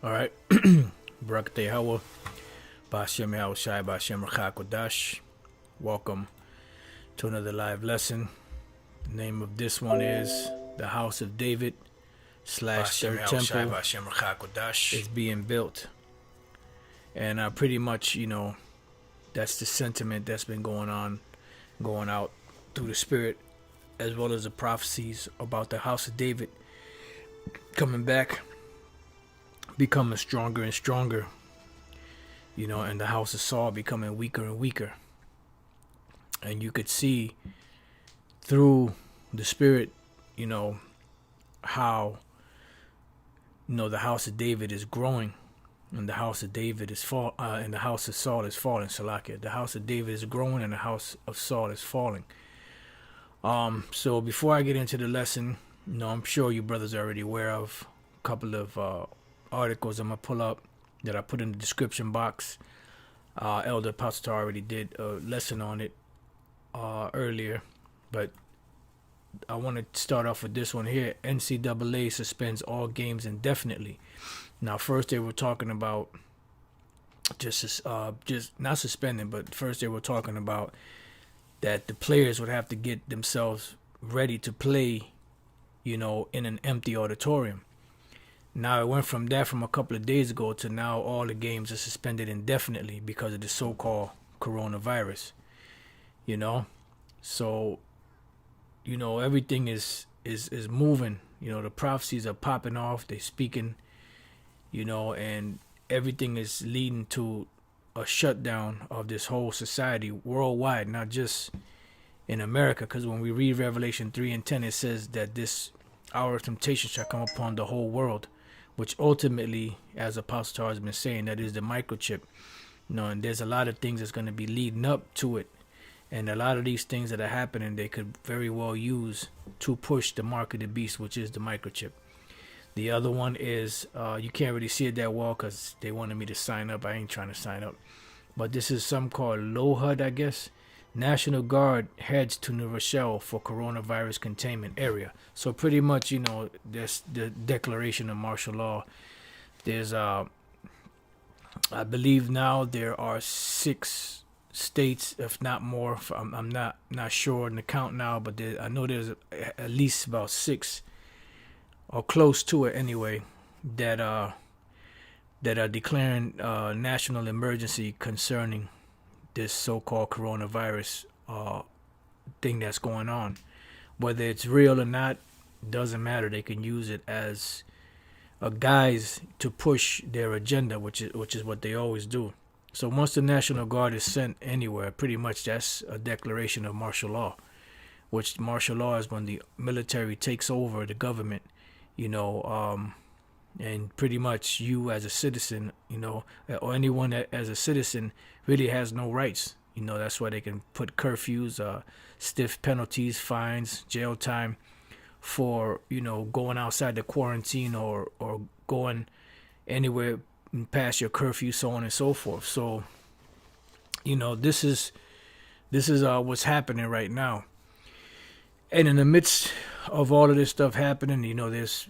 All right. Barakate Hawa. Bashem Yahushai Bashem Rachakodash. Welcome to another live lesson. The name of this one is The House of David slash Third Temple is being built. And pretty much, that's the sentiment that's been going out through the Spirit, as well as the prophecies about the House of David coming back, becoming stronger and stronger, and the House of Saul becoming weaker and weaker. And you could see through the Spirit, how, the House of David is growing, and the House of David is and the House of Saul is falling. Salakia. The House of David is growing, and the House of Saul is falling. So before I get into the lesson, I'm sure you brothers are already aware of a couple of articles I'm gonna pull up that I put in the description box. Elder Pastor already did a lesson on it earlier, but I want to start off with this one here. NCAA suspends all games indefinitely. Now, first they were talking about just not suspending, but first they were talking about that the players would have to get themselves ready to play, in an empty auditorium. Now it went from a couple of days ago to now all the games are suspended indefinitely because of the so-called coronavirus. So everything is moving. The prophecies are popping off. They're speaking. And everything is leading to a shutdown of this whole society worldwide, not just in America. Because when we read Revelation 3:10, it says that this hour of temptation shall come upon the whole world, which ultimately, as Apostle Tar has been saying, that is the microchip. And there's a lot of things that's going to be leading up to it. And a lot of these things that are happening, they could very well use to push the mark of the beast, which is the microchip. The other one is, you can't really see it that well because they wanted me to sign up. I ain't trying to sign up. But this is some called LOHUD, I guess. National Guard heads to New Rochelle for coronavirus containment area. So pretty much, there's the declaration of martial law. There's, I believe now there are 6 states, if not more. I'm not sure on the count now, but I know there's at least about 6 or close to it anyway that are declaring national emergency concerning this so-called coronavirus thing that's going on. Whether it's real or not doesn't matter. They can use it as a guise to push their agenda, which is what they always do. So once the National Guard is sent anywhere, pretty much that's a declaration of martial law, which martial law is when the military takes over the government, and pretty much you as a citizen, or anyone that as a citizen really has no rights. That's why they can put curfews, stiff penalties, fines, jail time for, going outside the quarantine or going anywhere past your curfew, so on and so forth. So, this is what's happening right now. And in the midst of all of this stuff happening, there's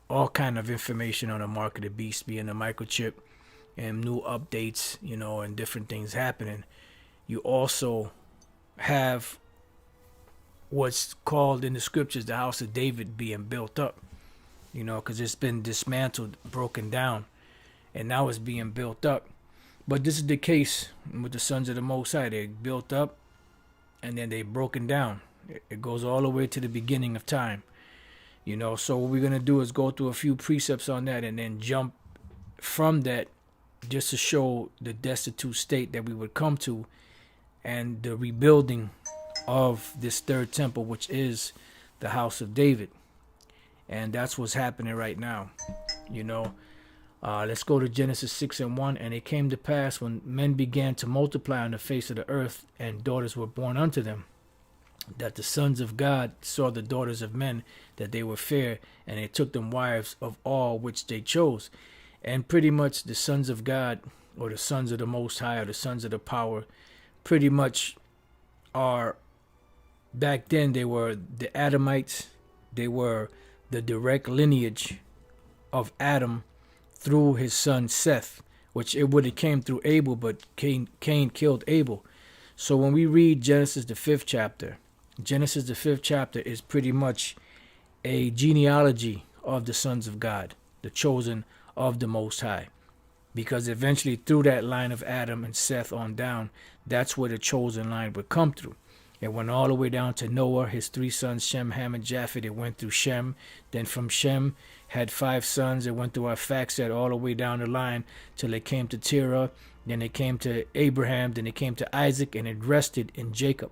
all kind of information on the mark of the beast, being a microchip, and new updates, and different things happening. You also have what's called in the scriptures the House of David being built up, because it's been dismantled, broken down, and now it's being built up. But this is the case with the sons of the Most High. They're built up, and then they're broken down. It goes all the way to the beginning of time. So what we're going to do is go through a few precepts on that and then jump from that just to show the destitute state that we would come to and the rebuilding of this third temple, which is the House of David. And that's what's happening right now. Let's go to Genesis 6:1. And it came to pass when men began to multiply on the face of the earth and daughters were born unto them, that the sons of God saw the daughters of men, that they were fair, and they took them wives of all which they chose. And pretty much the sons of God, or the sons of the Most High, or the sons of the power, pretty much are, back then they were the Adamites. They were the direct lineage of Adam through his son Seth, which it would have came through Abel, but Cain killed Abel. So when we read Genesis the 5th chapter, Genesis the 5th chapter is pretty much a genealogy of the sons of God, the chosen of the Most High. Because eventually through that line of Adam and Seth on down, that's where the chosen line would come through. It went all the way down to Noah, his 3 sons, Shem, Ham, and Japheth. It went through Shem. Then from Shem, had 5 sons. It went through Arphaxad all the way down the line till it came to Terah. Then it came to Abraham. Then it came to Isaac, and it rested in Jacob.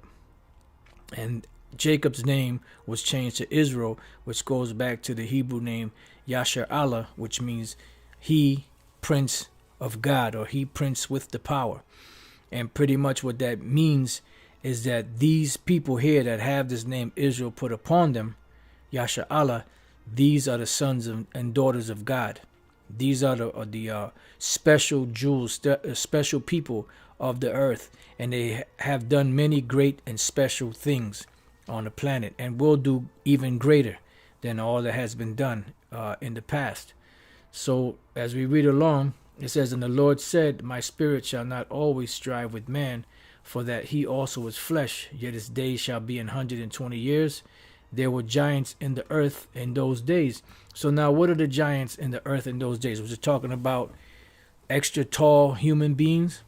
And Jacob's name was changed to Israel, which goes back to the Hebrew name Yasher Allah, which means he, Prince of God, or he, Prince with the power. And pretty much what that means is that these people here that have this name Israel put upon them, Yasher Allah, these are the sons and daughters of God. These are the special jewels, special people of the earth, and they have done many great and special things on the planet, and will do even greater than all that has been done in the past. So as we read along, it says, "And the Lord said, My spirit shall not always strive with man, for that he also is flesh, yet his days shall be 120 years. There were giants in the earth in those days." So now what are the giants in the earth in those days? Was it talking about extra tall human beings?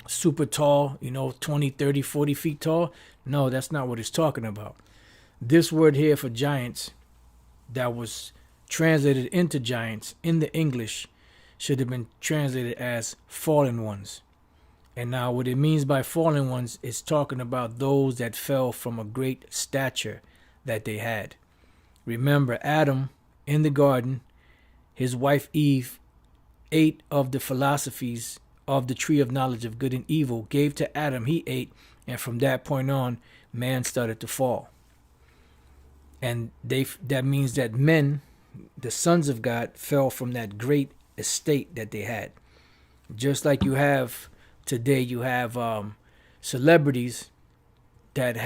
Super tall, 20, 30, 40 feet tall? No, that's not what it's talking about. This word here for giants that was translated into giants in the English should have been translated as fallen ones. And now what it means by fallen ones is talking about those that fell from a great stature that they had. Remember, Adam in the garden, his wife Eve ate of the philosophies of the tree of knowledge of good and evil, gave to Adam, he ate, and from that point on, man started to fall. And that means that men, the sons of God, fell from that great estate that they had. Just like you have today, you have celebrities that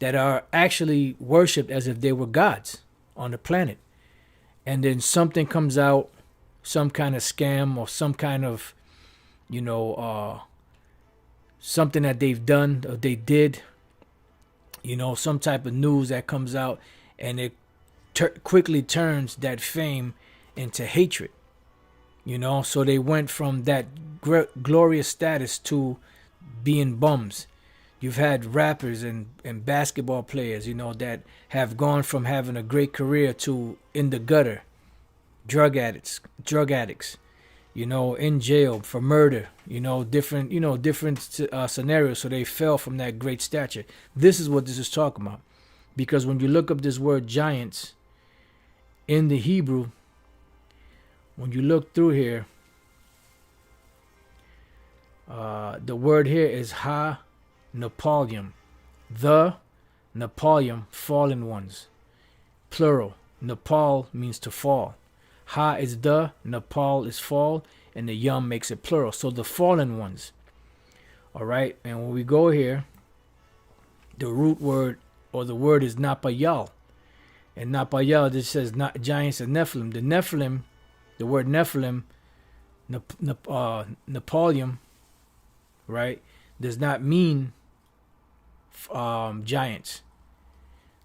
are actually worshipped as if they were gods on the planet. And then something comes out, some kind of scam or some kind of, something that they've done or they did, some type of news that comes out, and it quickly turns that fame into hatred. So they went from that glorious status to being bums. You've had rappers and basketball players, that have gone from having a great career to in the gutter, drug addicts, in jail for murder, different scenarios. So they fell from that great stature. This is what this is talking about. Because when you look up this word giants in the Hebrew, when you look through here, the word here is ha-Nepalium. The Nepalium, fallen ones. Plural. Nepal means to fall. Ha is the, Nepal is fall, and the yum makes it plural. So the fallen ones. All right. And when we go here, the root word or the word is Napayal. And Napayal, this says not giants and Nephilim. The Nephilim, the word Nephilim, Nepalium, right, does not mean giants.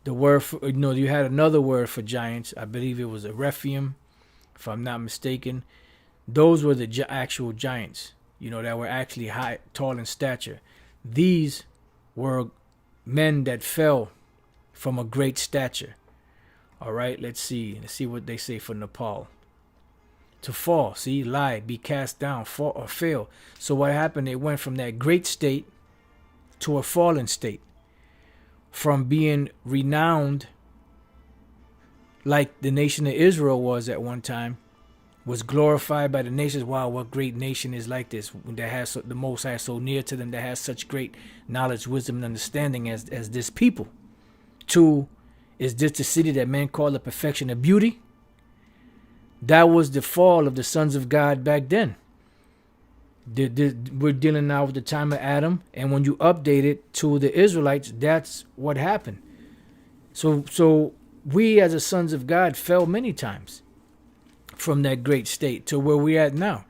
The word for, you had another word for giants. I believe it was a Rephaim, if I'm not mistaken. Those were the actual giants, that were actually high, tall in stature. These were men that fell from a great stature. All right, let's see what they say for Nepal. To fall, see, lie, be cast down, fall or fail. So what happened? It went from that great state to a fallen state. From being renowned like the nation of Israel was at one time, was glorified by the nations. Wow, what great nation is like this, that has the Most High so near to them, that has such great knowledge, wisdom, and understanding as this people. To, is this the city that men call the perfection of beauty? That was the fall of the sons of God back then. We're dealing now with the time of Adam, and when you update it to the Israelites, that's what happened. So we as the sons of God fell many times from that great state to where we're at now.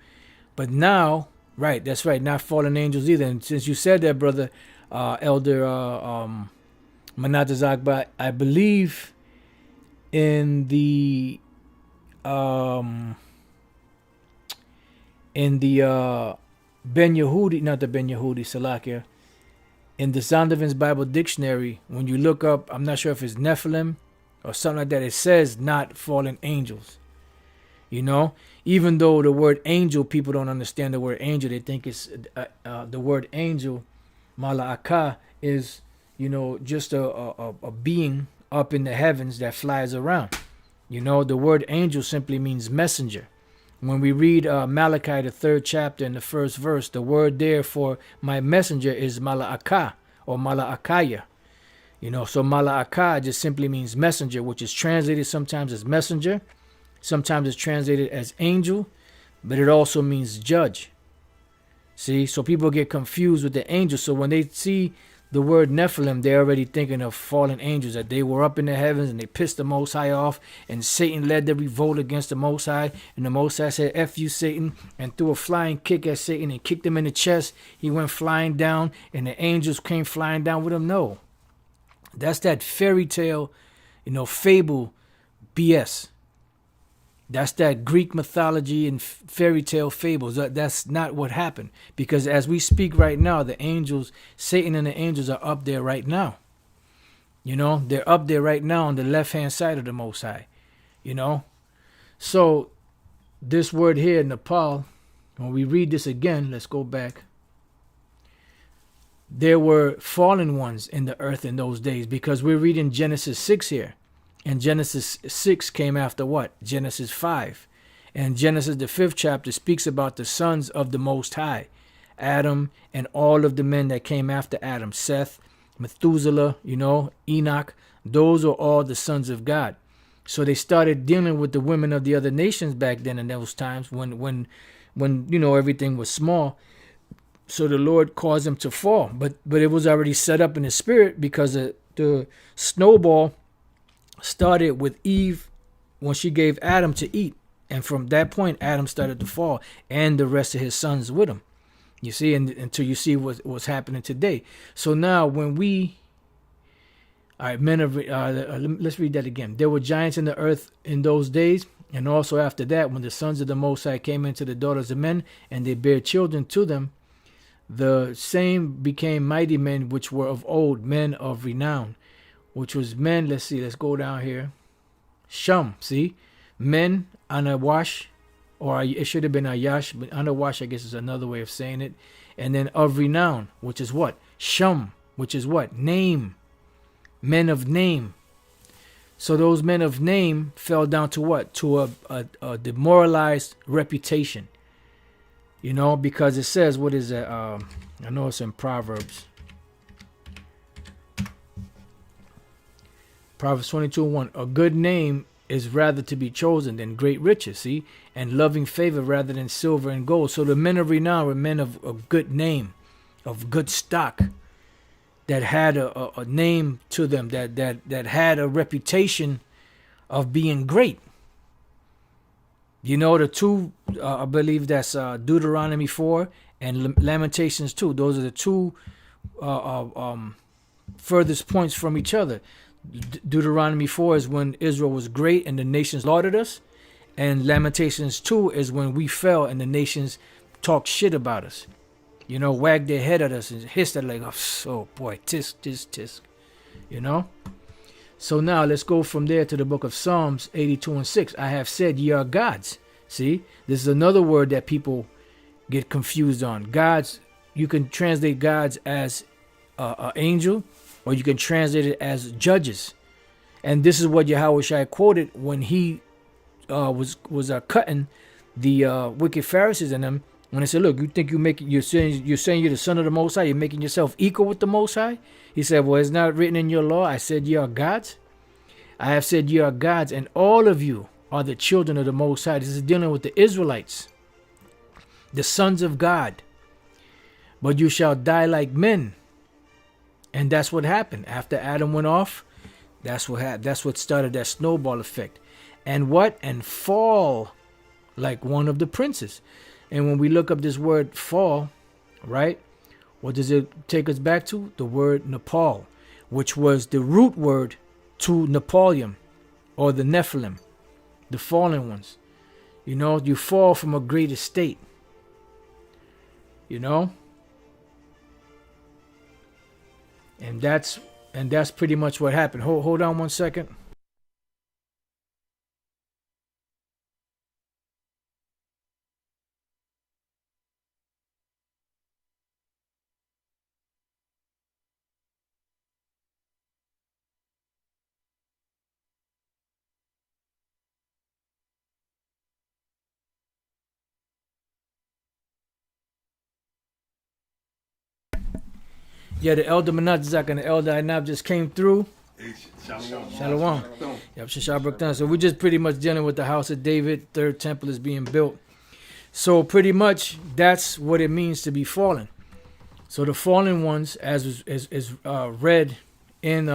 But now, right, that's right, not fallen angels either. And since you said that, brother, Elder Manatazak, but I believe in the Ben Yehudi, not the Ben Yehudi, Salakia, in the Zondervan's Bible Dictionary, when you look up, I'm not sure if it's Nephilim or something like that, it says not fallen angels. You know, even though the word angel, people don't understand the word angel. They think it's the word angel, mala'aka, is, you know, just a being up in the heavens that flies around. You know, the word angel simply means messenger. When we read Malachi, the 3rd chapter, in the 1st verse, the word there for my messenger is mala'aka or mala'akaya. You know, so mala'aka just simply means messenger, which is translated sometimes as messenger. Sometimes it's translated as angel, but it also means judge. See, so people get confused with the angel. So when they see the word Nephilim, they're already thinking of fallen angels, that they were up in the heavens and they pissed the Most High off, and Satan led the revolt against the Most High, and the Most High said, F you, Satan, and threw a flying kick at Satan and kicked him in the chest. He went flying down, and the angels came flying down with him. No. That's that fairy tale, you know, fable BS. That's that Greek mythology and fairy tale fables. That's not what happened. Because as we speak right now, the angels, Satan and the angels are up there right now. You know, they're up there right now on the left-hand side of the Most High. You know. So this word here, Nepal, when we read this again, let's go back. There were fallen ones in the earth in those days, because we're reading Genesis 6 here. And Genesis 6 came after what? Genesis 5. And Genesis, the 5th chapter, speaks about the sons of the Most High. Adam and all of the men that came after Adam. Seth, Methuselah, you know, Enoch. Those are all the sons of God. So they started dealing with the women of the other nations back then in those times when you know, everything was small. So the Lord caused them to fall. But it was already set up in the spirit, because the snowball started with Eve when she gave Adam to eat. And from that point, Adam started to fall, and the rest of his sons with him. You see, and until you see what's happening today. So now when we, all right, men of, let's read that again. There were giants in the earth in those days, and also after that, when the sons of the Most High came into the daughters of men, and they bare children to them, the same became mighty men which were of old, men of renown. Which was men, let's see, let's go down here. Shum, see? Men, Anawash, or it should have been Ayash, but Anawash, I guess, is another way of saying it. And then of renown, which is what? Shum, which is what? Name. Men of name. So those men of name fell down to what? To a demoralized reputation. You know, because it says, what is it? I know it's in Proverbs. Proverbs 22:1. A good name is rather to be chosen than great riches, see? And loving favor rather than silver and gold. So the men of renown were men of good name, of good stock, that had a name to them, that had a reputation of being great. You know, the two, I believe that's Deuteronomy 4 and Lamentations 2. Those are the two furthest points from each other. Deuteronomy 4 is when Israel was great and the nations lauded us. And Lamentations 2 is when we fell and the nations talked shit about us. You know, wagged their head at us and hissed at like, oh boy, tisk, tisk, tisk. You know? So now let's go from there to the book of Psalms 82:6. I have said ye are gods. See, this is another word that people get confused on. Gods, you can translate gods as an angel, or you can translate it as judges. And this is what Yahweh Shai quoted when he was cutting the wicked Pharisees and them, when they said, look, you think you're saying you're the son of the Most High, you're making yourself equal with the Most High? He said, well, it's not written in your law, I said ye are gods. I have said ye are gods, and all of you are the children of the Most High. This is dealing with the Israelites, the sons of God. But you shall die like men. And that's what happened. After Adam went off, that's what happened. That's what started that snowball effect. And what? And fall like one of the princes. And when we look up this word fall, right, what does it take us back to? The word Nepal, which was the root word to Napoleon, or the Nephilim, the fallen ones. You know, you fall from a great estate. You know? And that's pretty much what happened. Hold on 1 second. Yeah, the elder Menachzak and the elder Ainab just came through. Shalom. Yep, Shashar Baruch. So we're just pretty much dealing with the house of David. Third temple is being built. So pretty much that's what it means to be fallen. So the fallen ones, as is read in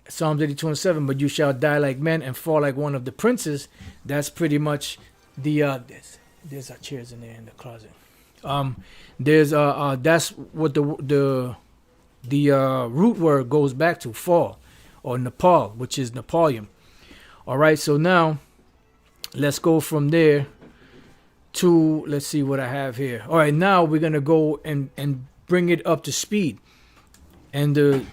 Psalms 82:7, but you shall die like men and fall like one of the princes. That's pretty much the there's our chairs in there in the closet. That's what the root word goes back to, fall, or Nepal, which is Napoleon. All right, so now let's go from there to, let's see what I have here. All right, now we're gonna go and bring it up to speed, and the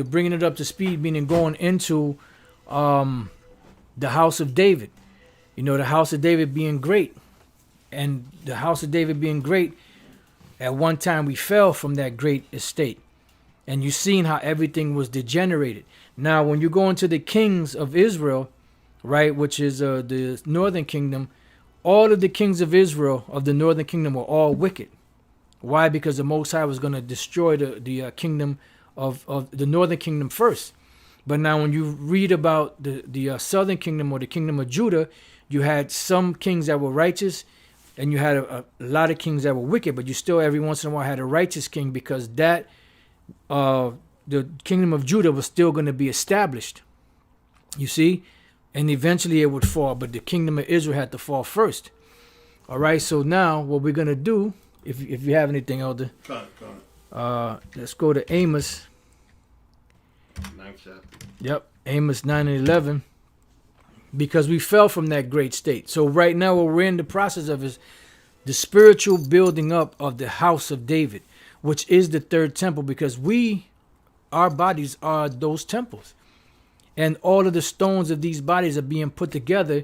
bringing it up to speed meaning going into the house of David. You know, the house of David being great, and the house of David being great. At one time, we fell from that great estate. And you've seen how everything was degenerated. Now, when you go into the kings of Israel, right, which is the northern kingdom, all of the kings of Israel of the northern kingdom were all wicked. Why? Because the Most High was going to destroy the kingdom of the northern kingdom first. But now when you read about the southern kingdom, or the kingdom of Judah, you had some kings that were righteous, and you had a lot of kings that were wicked, but you still every once in a while had a righteous king, because that the kingdom of Judah was still going to be established. You see? And eventually it would fall, but the kingdom of Israel had to fall first. All right, so now what we're going to do, if you have anything, Elder, let's go to Amos. 9th chapter. Yep, Amos 9 and 11. Because we fell from that great state. So right now what we're in the process of is the spiritual building up of the house of David, which is the third temple, because our bodies are those temples. And all of the stones of these bodies are being put together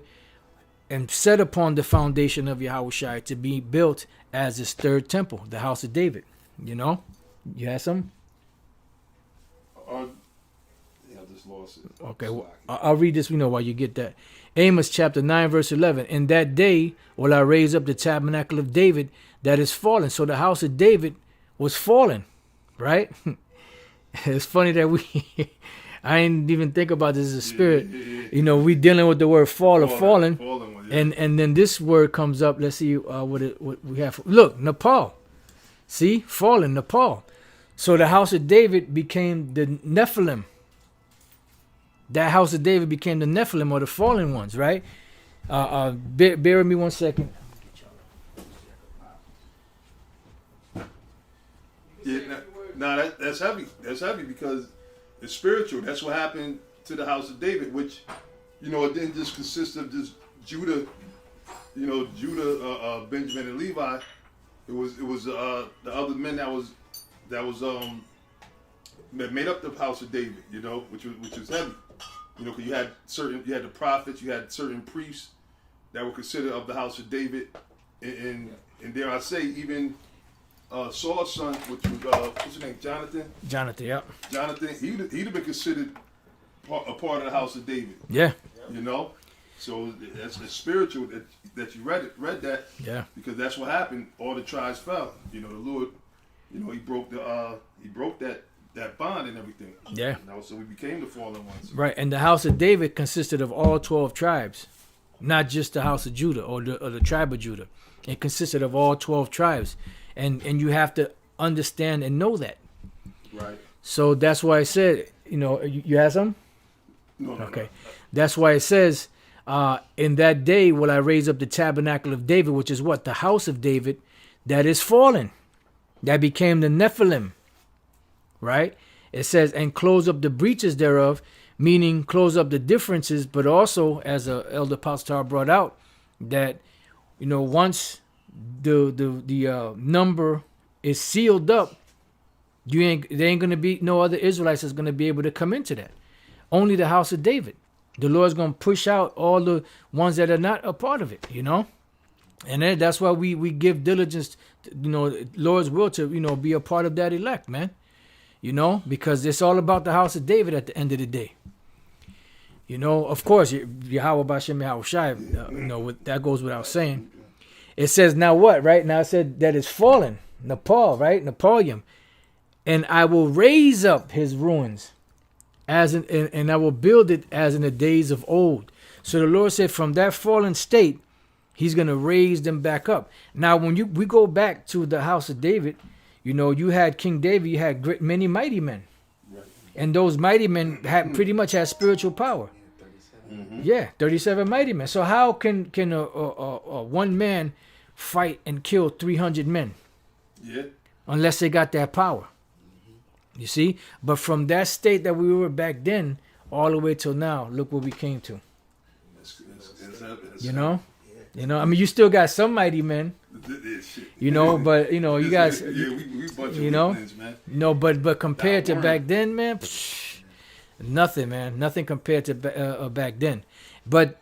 and set upon the foundation of Yahushua to be built as this third temple, the house of David. You know? You had some? Lost it. Okay, well, I'll read this, while you get that. Amos chapter 9, verse 11. In that day will I raise up the tabernacle of David that is fallen. So the house of David was fallen, right? It's funny that I didn't even think about this as a spirit. Yeah. We dealing with the word fall or fallen. And then this word comes up. Let's see what we have. Look, Nepal. See? Fallen, Nepal. So the house of David became the Nephilim. That house of David became the Nephilim, or the fallen ones, right? Bear with me 1 second. Yeah, that's heavy. That's heavy because it's spiritual. That's what happened to the house of David, which, it didn't just consist of just Judah, Benjamin and Levi. It was the other men that made up the house of David, which was heavy. Because you had the prophets, you had certain priests that were considered of the house of David, and dare I say, even Saul's son, which was what's his name, Jonathan. Jonathan, yep. Jonathan, he'd have been considered a part of the house of David. Yeah. So that's the spiritual that you read that. Yeah. Because that's what happened. All the tribes fell. The Lord, he broke that bond and everything. Yeah. So we became the fallen ones. Right, and the house of David consisted of all 12 tribes, not just the house of Judah or the tribe of Judah. It consisted of all 12 tribes, and you have to understand and know that. Right. So that's why I said, you had some? No. Okay. No. That's why it says, In that day will I raise up the tabernacle of David, which is what? The house of David that is fallen, that became the Nephilim, right? It says, and close up the breaches thereof, meaning close up the differences, but also, as Elder Pastor brought out, that, once the number is sealed up, there ain't going to be no other Israelites that's going to be able to come into that. Only the house of David. The Lord's going to push out all the ones that are not a part of it, And that's why we give diligence, Lord's will to, be a part of that elect, man. Because it's all about the house of David at the end of the day. Of course, Yahweh Bashem Yahweh Shai, that goes without saying. It says, now what, right? Now it said that it's fallen, Nepal, right? Napoleon. And I will raise up his ruins, and I will build it as in the days of old. So the Lord said, from that fallen state, he's going to raise them back up. Now, when we go back to the house of David, you had King David, you had many mighty men. Right. And those mighty men pretty much had spiritual power. 37 mighty men. So how can a one man fight and kill 300 men? Yeah. Unless they got that power. You see? But from that state that we were back then, all the way till now, look what we came to. You still got some mighty men. But you guys, but compared to back then, man, nothing, man, nothing compared to back then. But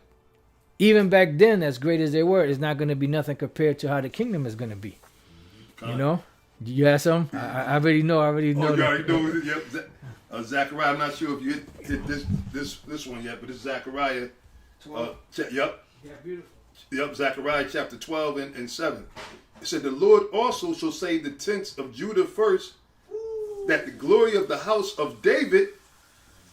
even back then, as great as they were, it's not going to be nothing compared to how the kingdom is going to be. You have some? I already know. Oh, you already know. Yep. Zechariah. I'm not sure if you hit this one yet, but it's Zechariah. 12. Yep. Yeah, beautiful. Yep, Zechariah chapter 12 and 7. It said, the Lord also shall save the tents of Judah first, that the glory of the house of David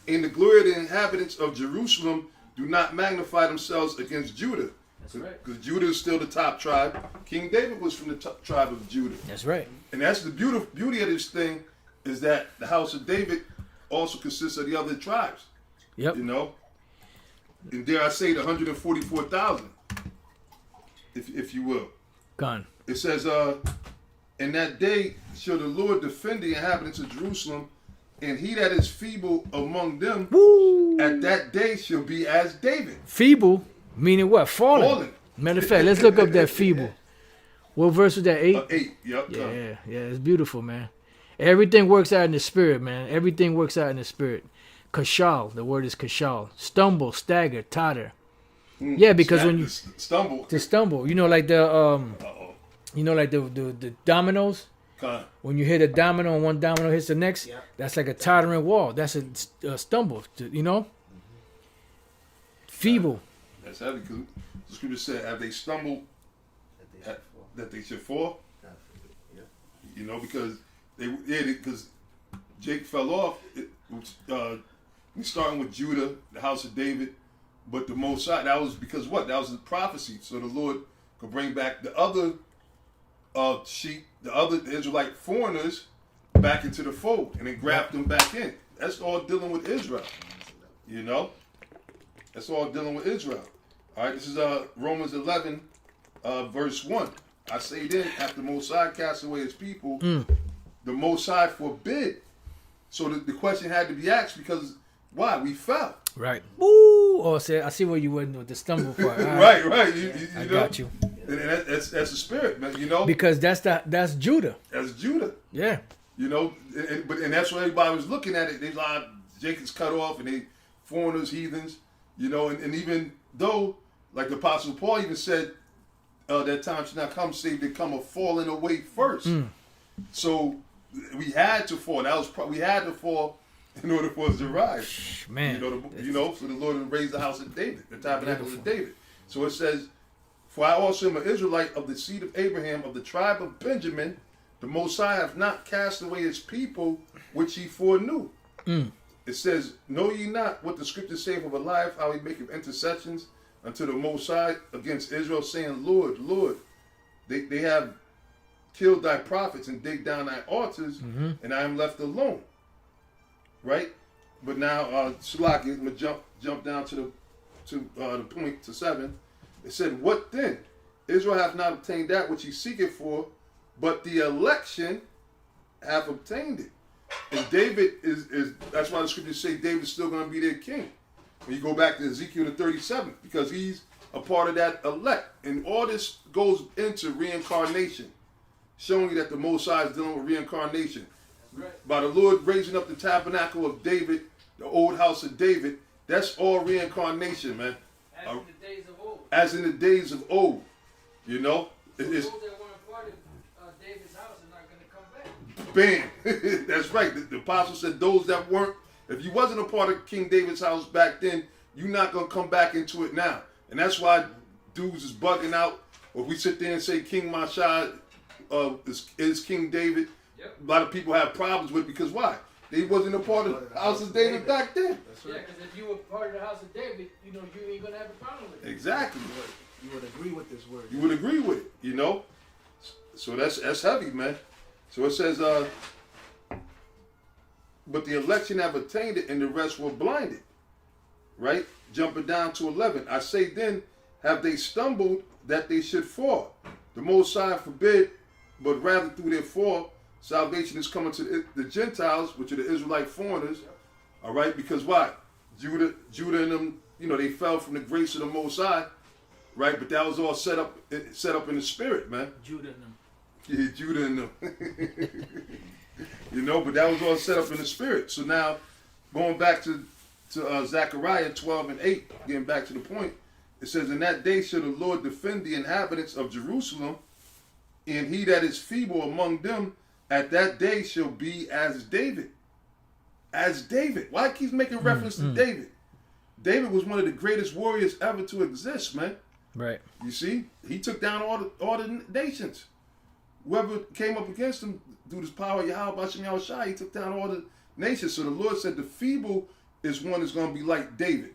and the glory of the inhabitants of Jerusalem do not magnify themselves against Judah. That's right. Because Judah is still the top tribe. King David was from the tribe of Judah. That's right. And that's the beauty of this thing, is that the house of David also consists of the other tribes. Yep. And dare I say, the 144,000. If you will. Gone. It says, in that day shall the Lord defend the inhabitants of Jerusalem, and he that is feeble among them, at that day shall be as David. Feeble? Meaning what? Fallen. Matter of fact, let's look up that feeble. What verse was that? 8? 8, yep. Yeah, it's beautiful, man. Everything works out in the spirit, man. Everything works out in the spirit. Kashal, the word is kashal. Stumble, stagger, totter. Yeah, because when you stumble, like the dominoes. When you hit a domino and one domino hits the next, that's like a tottering wall. That's a stumble. Feeble. That's heavy. Because the scripture said, "Have they stumbled, that they should fall?" Because because Jake fell off. We starting with Judah, the house of David. But the Most High, that was because what? That was the prophecy. So the Lord could bring back the other sheep, the other Israelite foreigners back into the fold and then graft them back in. That's all dealing with Israel. That's all dealing with Israel. All right, this is Romans 11, verse 1. I say then, after the Most High cast away his people, the Most High forbid. So the question had to be asked because why? We fell. Right. Woo! Oh, I see where you went with the stumble part. Right. I got you. And that's the spirit, man. Because that's Judah. That's Judah. Yeah. And that's what everybody was looking at it. They like Jacob's cut off, and they foreigners, heathens. And even though, like the Apostle Paul even said, that time should not come, save they come a falling away first. So we had to fall. We had to fall in order for us to rise. Man. So the Lord would raise the house of David, the tabernacle of David. So it says, for I also am an Israelite of the seed of Abraham, of the tribe of Benjamin. The Most High hath not cast away his people, which he foreknew. It says, know ye not what the scriptures say of Elias, how he maketh intercessions unto the Most High against Israel, saying, Lord, Lord, they have killed thy prophets and digged down thy altars, and I am left alone. Right? But now, Shalaki, I'm going to jump down to to the point to 7, it said, "What then? Israel hath not obtained that which he seeketh for, but the election hath obtained it." And David is that's why the scriptures say David's still going to be their king. When you go back to Ezekiel the 37th, because he's a part of that elect. And all this goes into reincarnation, showing you that the Most High is dealing with reincarnation. Right. By the Lord raising up the tabernacle of David, the old house of David, that's all reincarnation, man. As in the days of old. As in the days of old. You know? So those that weren't part of David's house are not going to come back. Bam. That's right. The apostle said those that weren't, if you wasn't a part of King David's house back then, you're not going to come back into it now. And that's why dudes is bugging out. Or if we sit there and say King Mashah is King David, yep. A lot of people have problems with it because why? They wasn't a part of the house of David back then. That's right. Yeah, because if you were part of the house of David, you know, you ain't going to have a problem with it. Exactly. You would agree with this word. You would agree with it, you know? So that's heavy, man. So it says, but the election have attained it and the rest were blinded. Right? Jumping down to 11. I say then, have they stumbled that they should fall? The Most High forbid, but rather through their fall, salvation is coming to the Gentiles, which are the Israelite foreigners. All right? Because why? Judah and them, you know, they fell from the grace of the Most High. Right? But that was all set up in the spirit, man. Judah and them. Yeah, Judah and them. You know, but that was all set up in the spirit. So now, going back to Zechariah 12 and 8, getting back to the point, it says, "In that day shall the Lord defend the inhabitants of Jerusalem, and he that is feeble among them at that day shall be as David." As David. Why keeps making reference to David? David was one of the greatest warriors ever to exist, man. Right. You see? He took down all the nations. Whoever came up against him through this power of Yahweh Bashem Yahushua, he took down all the nations. So the Lord said the feeble is one that's going to be like David.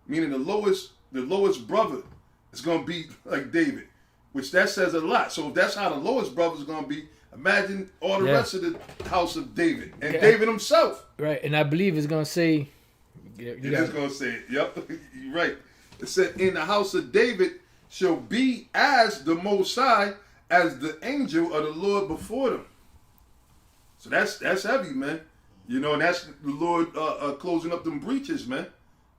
Meaning the lowest brother is going to be like David. Which that says a lot. So if that's how the lowest brother is going to be, imagine all the rest of the house of David. And David himself. Right. And I believe it's going to say... It is going to say it. Yep. You're right. It said, "In the house of David shall be as the Most High, as the angel of the Lord before them." So that's heavy, man. You know, and that's the Lord closing up them breaches, man.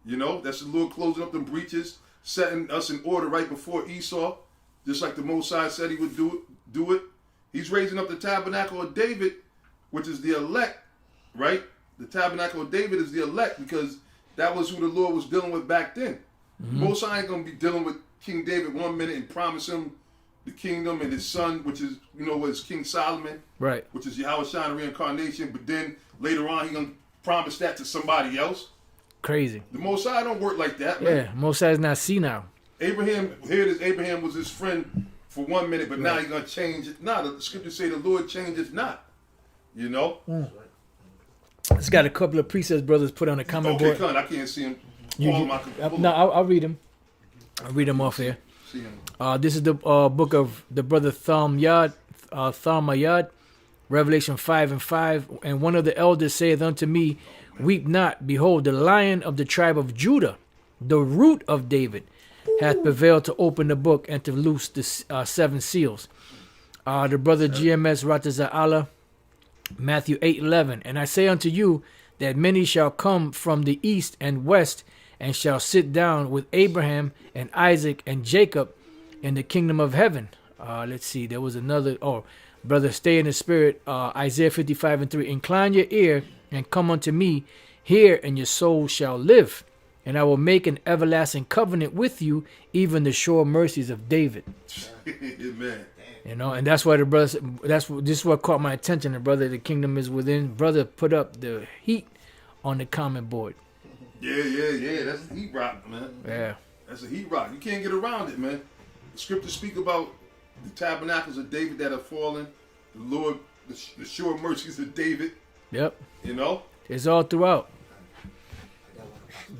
You know, that's the Lord closing up them breaches, setting us in order right before Esau, just like the Most High said he would do it. He's raising up the tabernacle of David, which is the elect, right? The tabernacle of David is the elect because that was who the Lord was dealing with back then. Mm-hmm. Most High ain't going to be dealing with King David 1 minute and promise him the kingdom and his son, which is, you know, was King Solomon. Right. Which is Yahweh Shai reincarnation. But then later on, he going to promise that to somebody else. Crazy. The Most High don't work like that, man. Yeah, Most High is not senile. Abraham was his friend for 1 minute, but now he's going to change it. Nah, the scriptures say the Lord changes not. You know? It's got a couple of precepts brothers put on the comment board. Okay, I can't see him. I'll read them. I'll read them off here. This is the book of the brother Thalmayad, Revelation 5 and 5. "And one of the elders saith unto me, Weep not, behold, the Lion of the tribe of Judah, the root of David, hath prevailed to open the book and to loose the 7 seals." The brother GMS Rataza Allah, Matthew 8:11. "And I say unto you that many shall come from the east and west, and shall sit down with Abraham and Isaac and Jacob in the kingdom of heaven." Let's see. There was another. Brother, stay in the spirit. Isaiah 55 and 3. "Incline your ear and come unto me. Hear, and your soul shall live. And I will make an everlasting covenant with you, even the sure mercies of David." Amen. You know, and that's why the brother. This is what caught my attention. The brother, the kingdom is within. Brother put up the heat on the comment board. Yeah. That's a heat rock, man. Yeah. That's a heat rock. You can't get around it, man. The scriptures speak about the tabernacles of David that have fallen. The Lord, the sure mercies of David. Yep. You know? It's all throughout.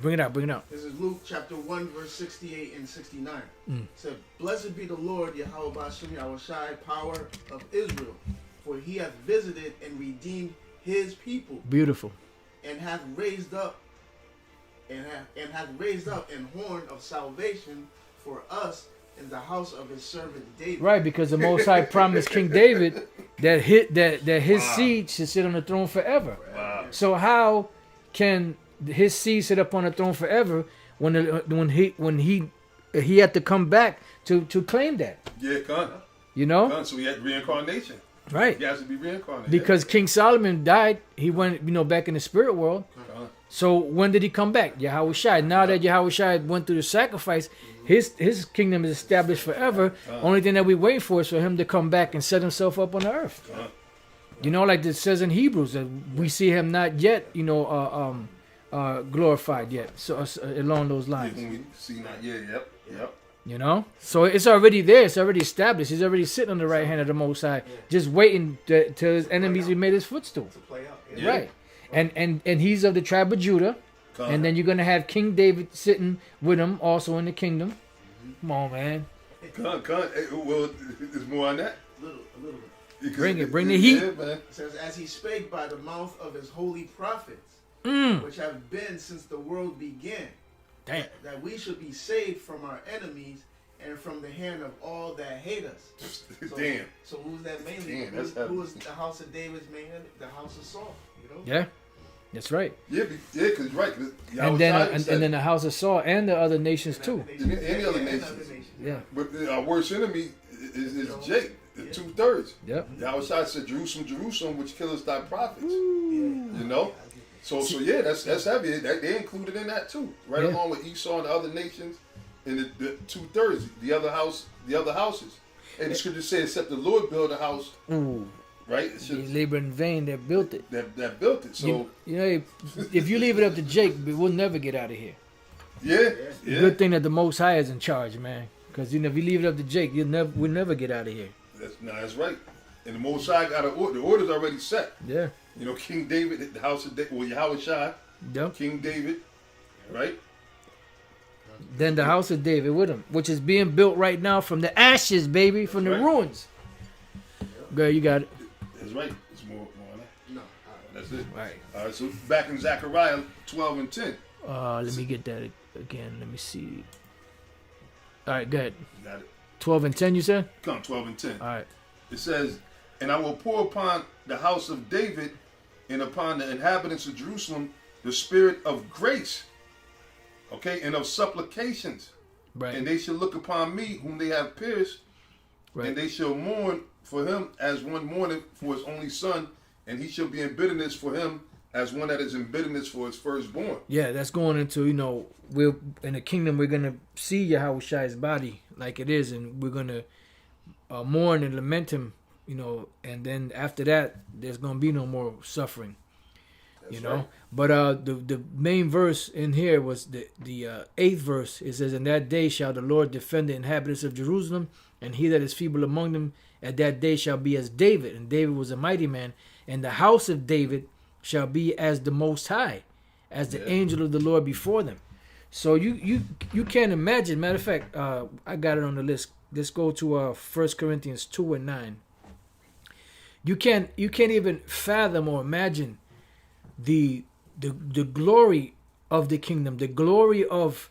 Bring it out. This is Luke chapter 1, verse 68 and 69. It said, "Blessed be the Lord, Yahweh Bashem Yahushai, power of Israel, for he hath visited and redeemed his people. Beautiful. And hath raised up and hath raised up an horn of salvation for us in the house of his servant David. Right, because the Most High promised King David that his seed should sit on the throne forever. Wow. So how can his seed sit up on the throne forever when he had to come back to claim that? Yeah, con. You know? Con. So he had reincarnation. Right. He has to be reincarnated. Because King Solomon died, he went, back in the spirit world. Con. So when did he come back? Yahushua. Now that Yahushua went through the sacrifice, his kingdom is established forever. Only thing that we wait for is for him to come back and set himself up on the earth. You know, like it says in Hebrews that we see him not yet, glorified yet. So along those lines. Yeah, when we see not yet. Yep. You know, so it's already there. It's already established. He's already sitting on the right hand of the Most High, just waiting till his enemies be made his footstool. To play out. Yeah. Right, and he's of the tribe of Judah, Con. and then you're gonna have King David sitting with him, also in the kingdom. Come on, man, Con. Well, there's more on that. A little bit. Because Bring the heat. Yeah, man. It says, as he spake by the mouth of his holy prophets, which have been since the world began, damn. that we should be saved from our enemies and from the hand of all that hate us. So, Damn. So who's that mainly? Damn, that's Who heavy. is the house of David's main enemy? The house of Saul. You know? Yeah, that's right. Yeah, because right. And then the house of Saul and the other nations too. Any other nations. Yeah. But our worst enemy is Jake, 2/3. Yep. Yahushua said, Jerusalem, Jerusalem, which killeth thy prophets. You know? So yeah, that's heavy. They included in that too. Right Yeah. along with Esau and the other nations and the 2/3, the other houses. And the scripture says, except the Lord build a house, Ooh, right? It they should, labor in vain that built it. that built it. So You know, if you leave it up to Jake, we'll never get out of here. yeah. Good thing that the Most High is in charge, man. Because if you leave it up to Jake, we'll never get out of here. That's right. And the Most High got the order's already set. Yeah. You know, King David, the house of David, well, Yahushua, Yep. King David, right? Then the house of David with him, which is being built right now from the ashes, baby, from the Right. ruins. Girl, you got it. That's right. It's more on that. No. That's it. Right. All right, so back in Zechariah 12 and 10. Let me get that again. Let me see. All right, go ahead. You got it. 12 and 10, you said? Come, 12 and 10. All right. It says, and I will pour upon the house of David and upon the inhabitants of Jerusalem the spirit of grace, okay, and of supplications. Right. And they shall look upon me whom they have pierced, Right. and they shall mourn for him as one mourneth for his only son, and he shall be in bitterness for him as one that is in bitterness for his firstborn. Yeah, that's going into, we're in the kingdom, we're going to see Yahushua's body like it is, and we're going to mourn and lament him, and then after that, there's going to be no more suffering, That's know. right. But the main verse in here was the 8th verse. It says, "In that day shall the Lord defend the inhabitants of Jerusalem, and he that is feeble among them at that day shall be as David. And David was a mighty man, and the house of David shall be as the Most High, as the angel of the Lord before them." So you can't imagine. Matter of fact, I got it on the list. Let's go to 1 Corinthians 2 and 9. You can't even fathom or imagine the glory of the kingdom, the glory of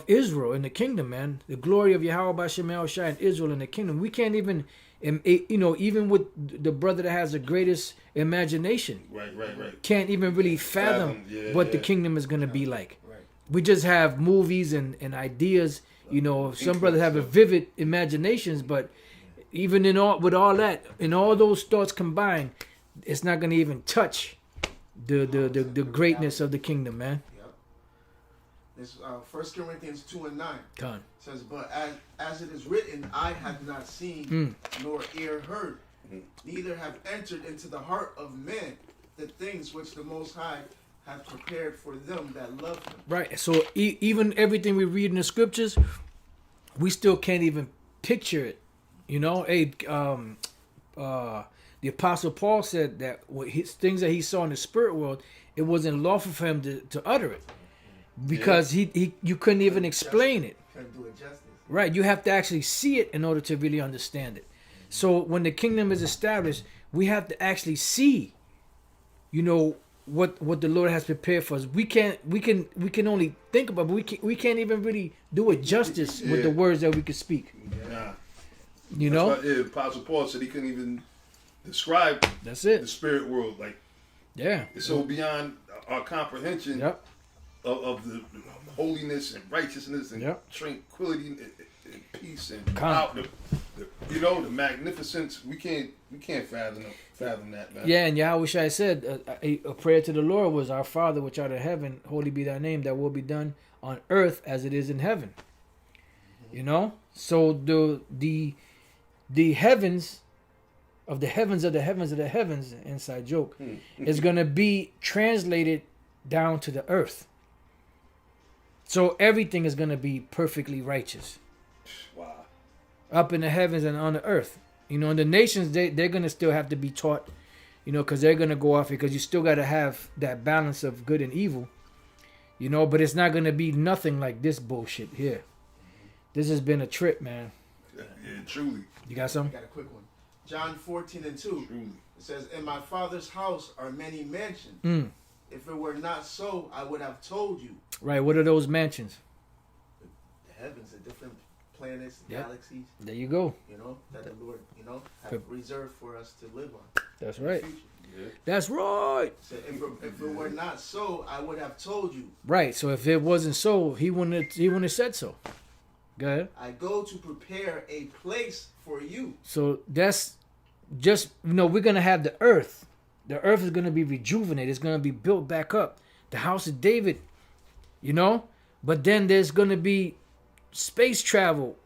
Israel in the kingdom, man. The glory of Yahweh B'Shem Yahushua and Israel in the kingdom. We can't even, even with the brother that has the greatest imagination, Right. can't even really fathom Yeah, what the yeah. kingdom is going to be like. Right. We just have movies and ideas. Some brothers have a vivid imaginations, but even with all that, in all those thoughts combined, it's not going to even touch the greatness of the kingdom, man. Yep. This 1 Corinthians 2 and 9 Con. says, "But as it is written, eye hath not seen, nor ear heard, neither have entered into the heart of man the things which the Most High hath prepared for them that love him." Right. So even everything we read in the scriptures, we still can't even picture it. The Apostle Paul said that things that he saw in the spirit world, it wasn't lawful for him to utter it because you couldn't even explain it. Can't do it justice. Right. You have to actually see it in order to really understand it. So when the kingdom is established, we have to actually see, what the Lord has prepared for us. We can only think about, but we can't even really do it justice with the words that we can speak. Nah. You know? That's why, Apostle Paul said he couldn't even describe That's the it. spirit world. Like, Yeah. it's so beyond our comprehension Yep. of the holiness and righteousness and Yep. tranquility and peace and Calm. the magnificence. We can't fathom that, man. Yeah, and Yahushua said a prayer to the Lord was, "Our Father which art in heaven, holy be thy name, that will be done on earth as it is in heaven." You know? So the heavens of the heavens of the heavens of the heavens, inside joke, is going to be translated down to the earth. So everything is going to be perfectly righteous. Wow. Up in the heavens and on the earth. You know, and the nations, they're going to still have to be taught, you know, because they're going to go off, because you still got to have that balance of good and evil, you know, but it's not going to be nothing like this bullshit here. This has been a trip, man. Yeah, truly. You got I some? got a quick one. John 14:2. Truly. It says, "In my Father's house are many mansions. Mm. If it were not so, I would have told you." Right, what are those mansions? The heavens, the different planets, Yep. galaxies, There you go. you know, that the Lord, you know, have Good. reserved for us to live on. That's in the right. future. Yeah. That's right. So if it were not so, I would have told you. Right, so if it wasn't so, he wouldn't have said so. Go ahead. I go to prepare a place for you. So that's just, you know, we're going to have the earth. The earth is going to be rejuvenated. It's going to be built back up. The house of David, you know? But then there's going to be space travel.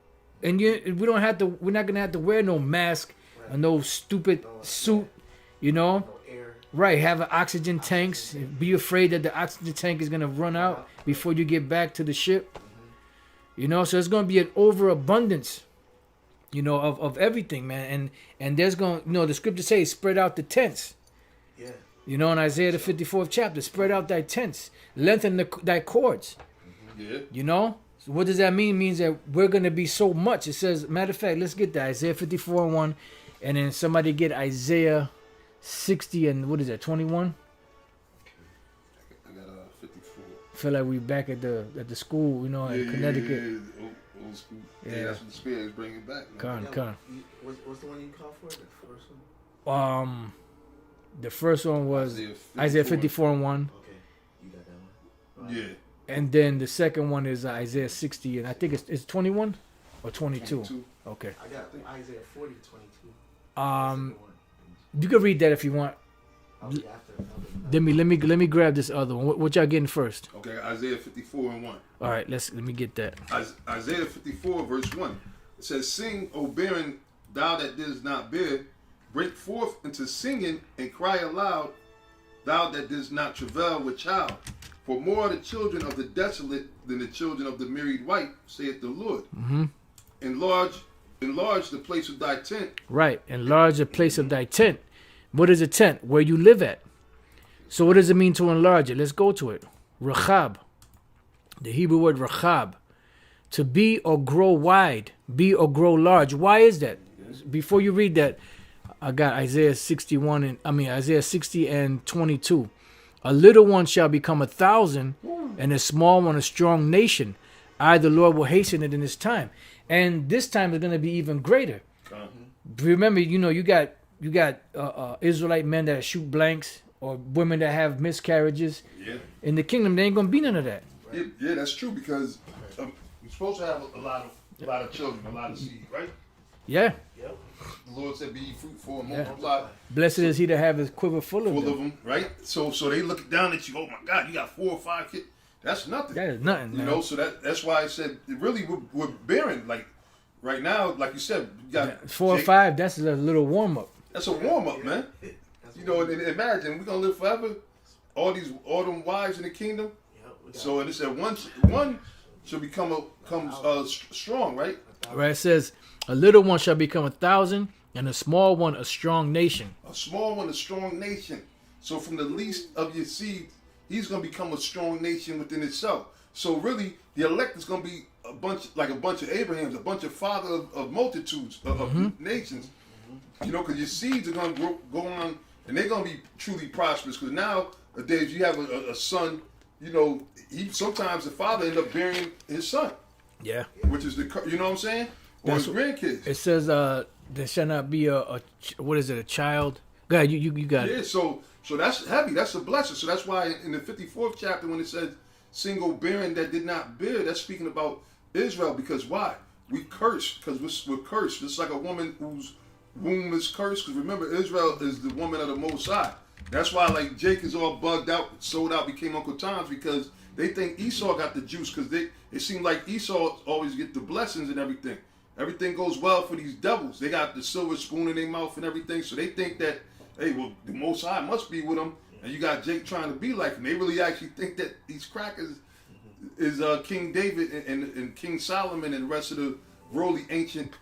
And we're not going to have to wear no mask or no stupid suit, you know? No air. Right, have an oxygen tanks. Be afraid that the oxygen tank is going to run out before you get back to the ship. You know, so it's going to be an overabundance, you know, of everything, man. And there's going to, you know, the scripture says, spread out the tents. Yeah. You know, in Isaiah the 54th chapter, spread out thy tents, lengthen thy cords. Yeah. You know? So what does that mean? It means that we're going to be so much. It says, matter of fact, let's get that. Isaiah 54:1. And then somebody get Isaiah 60 and what is that, 21? I got 54. Feel like we back at the school, you know, in Connecticut. Yeah. Old school. Yeah. Yeah, that's what the spirit is bringing back. Man. Con. What's the one you called for? The first one? The first one was Isaiah 54:1. Okay. You got that one? Yeah. And then the second one is Isaiah 60, and I think it's 21 or 22. Okay. I got Isaiah 40:22. You can read that if you want. I'll be after. Let me grab this other one. What y'all getting first? Okay, Isaiah 54:1. All right, let me get that. Isaiah 54 verse 1. It says, "Sing, O barren, thou that didst not bear, break forth into singing and cry aloud, thou that didst not travail with child. For more are the children of the desolate than the children of the married wife, saith the Lord. Mm-hmm. Enlarge the place of thy tent." Right, enlarge the place of thy tent. What is a tent? Where you live at. So what does it mean to enlarge it? Let's go to it. Rachab. The Hebrew word rachab. To be or grow wide. Be or grow large. Why is that? Before you read that, I got Isaiah 60 and 22. A little one shall become 1,000, and a small one a strong nation. I, the Lord, will hasten it in his time. And this time is going to be even greater. Remember, you know, you got Israelite men that shoot blanks, or women that have miscarriages. Yeah. In the kingdom, there ain't gonna be none of that. Yeah, that's true, because you're supposed to have a lot of children, a lot of seed, right? Yeah. Yep. The Lord said, "Be ye fruitful and multiply." Blessed is he that have his quiver full of them. Right? So they look down at you. Oh my God, you got 4 or 5 kids. That's nothing. That is nothing, You man. know, so that's why I said really we're barren. Like right now, like you said, you got 4 or 5. That's a little warm up. That's a warm up, man. You know, and imagine we're gonna live forever. All them wives in the kingdom. So and it said one should become strong, right? Right. It says a little one shall become 1,000, and a small one a strong nation. A small one, a strong nation. So from the least of your seed, he's gonna become a strong nation within itself. So really, the elect is gonna be a bunch of Abrahams, a bunch of father of multitudes of nations. You know, because your seeds are gonna go on, and they're gonna be truly prosperous. Because now nowadays you have a son, you know, sometimes the father end up burying his son, Yeah. which is you know what I'm saying, or his grandkids. It says there shall not be a what is it, a child? Go ahead, you got Yeah, it. so that's heavy. That's a blessing. So that's why in the 54th chapter, when it says single barren that did not bear, that's speaking about Israel. Because why? We cursed because we're cursed. It's like a woman whose womb is cursed. Because remember, Israel is the woman of the Most High. That's why like Jake is all bugged out, sold out, became Uncle Tom's, because they think Esau got the juice. Because it seemed like Esau always get the blessings and everything. Everything goes well for these devils. They got the silver spoon in their mouth and everything. So they think that, hey, well, the Most High must be with them. And you got Jake trying to be like him. They really actually think that these crackers is King David and King Solomon and the rest of the royal ancient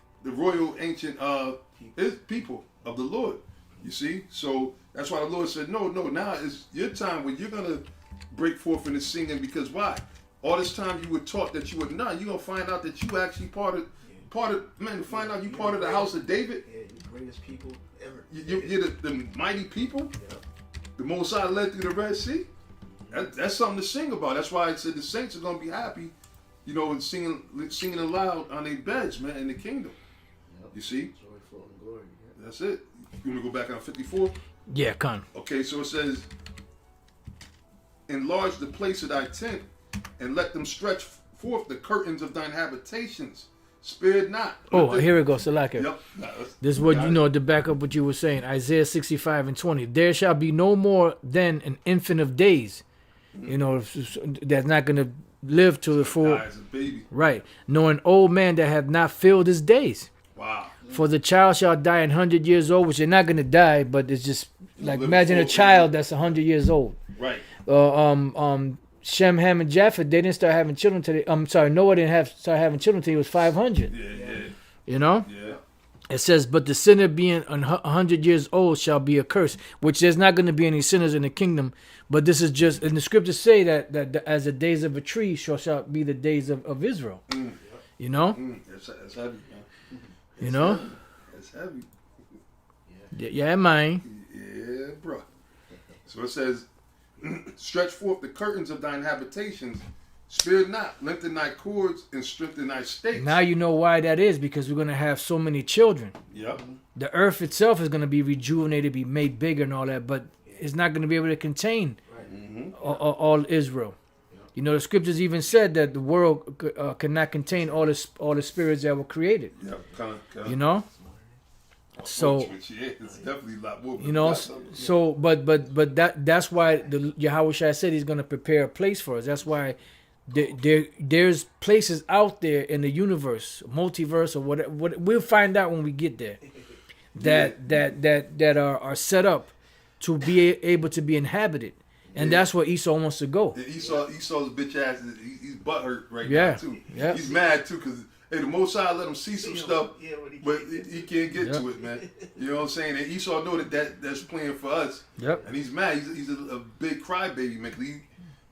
people of the Lord. You see? So that's why the Lord said, no, now is your time when you're going to break forth into singing. Because why? All this time you were taught that you were not. You're going to find out that you actually part of, find out you part of the house of David. Yeah, the greatest people ever. You're the mighty people. Yeah. The Most High led through the Red Sea. That's something to sing about. That's why it said the saints are going to be happy, you know, and singing aloud on their beds, man, in the kingdom. Yep. You see? Joyful and glory. Yeah. That's it. You want to go back on 54? Yeah, con. Okay, so it says, enlarge the place of thy tent, and let them stretch forth the curtains of thine habitations. Spare not. Oh, here it goes, Salaka. Yep. This is what you know to back up what you were saying. Isaiah 65:20. There shall be no more then an infant of days. You know, that's not going to live to the full. As a baby. Right. Nor an old man that have not filled his days. Wow. For the child shall die 100 years old, which they're not going to die, but it's just like imagine a child that's 100 years old. Right. Shem, Ham, and Japheth, they didn't start having children till Noah didn't start having children till he was 500. Yeah. You know? Yeah. It says, but the sinner being 100 years old shall be accursed, which there's not going to be any sinners in the kingdom. But this is just, and the scriptures say that as the days of a tree shall be the days of Israel. You know? That's heavy, man. You know? That's heavy. Yeah, man. Yeah, bro. So it says, stretch forth the curtains of thine habitations, spare not, lengthen thy cords, and strengthen thy stakes. Now you know why that is, because we're going to have so many children. Yep. The earth itself is going to be rejuvenated, be made bigger and all that, but it's not going to be able to contain all Israel. You know, the scriptures even said that the world cannot contain all the spirits that were created. Yep. Kind of. You know? So, Which, yeah, it's definitely a lot more. you know, so but that's why the Yahweh Shai said he's going to prepare a place for us. That's why there's places out there in the universe, multiverse or whatever. We'll find out when we get there. That are set up to be able to be inhabited, and that's where Esau wants to go. Yeah, Esau's bitch ass. He's butthurt right Yeah. now too. Yeah. He's mad too because hey, the Most High let him see some stuff, Yeah, but he can't get to it, man. You know what I'm saying? And Esau know that's playing for us. Yep. And he's mad. He's a big crybaby, man.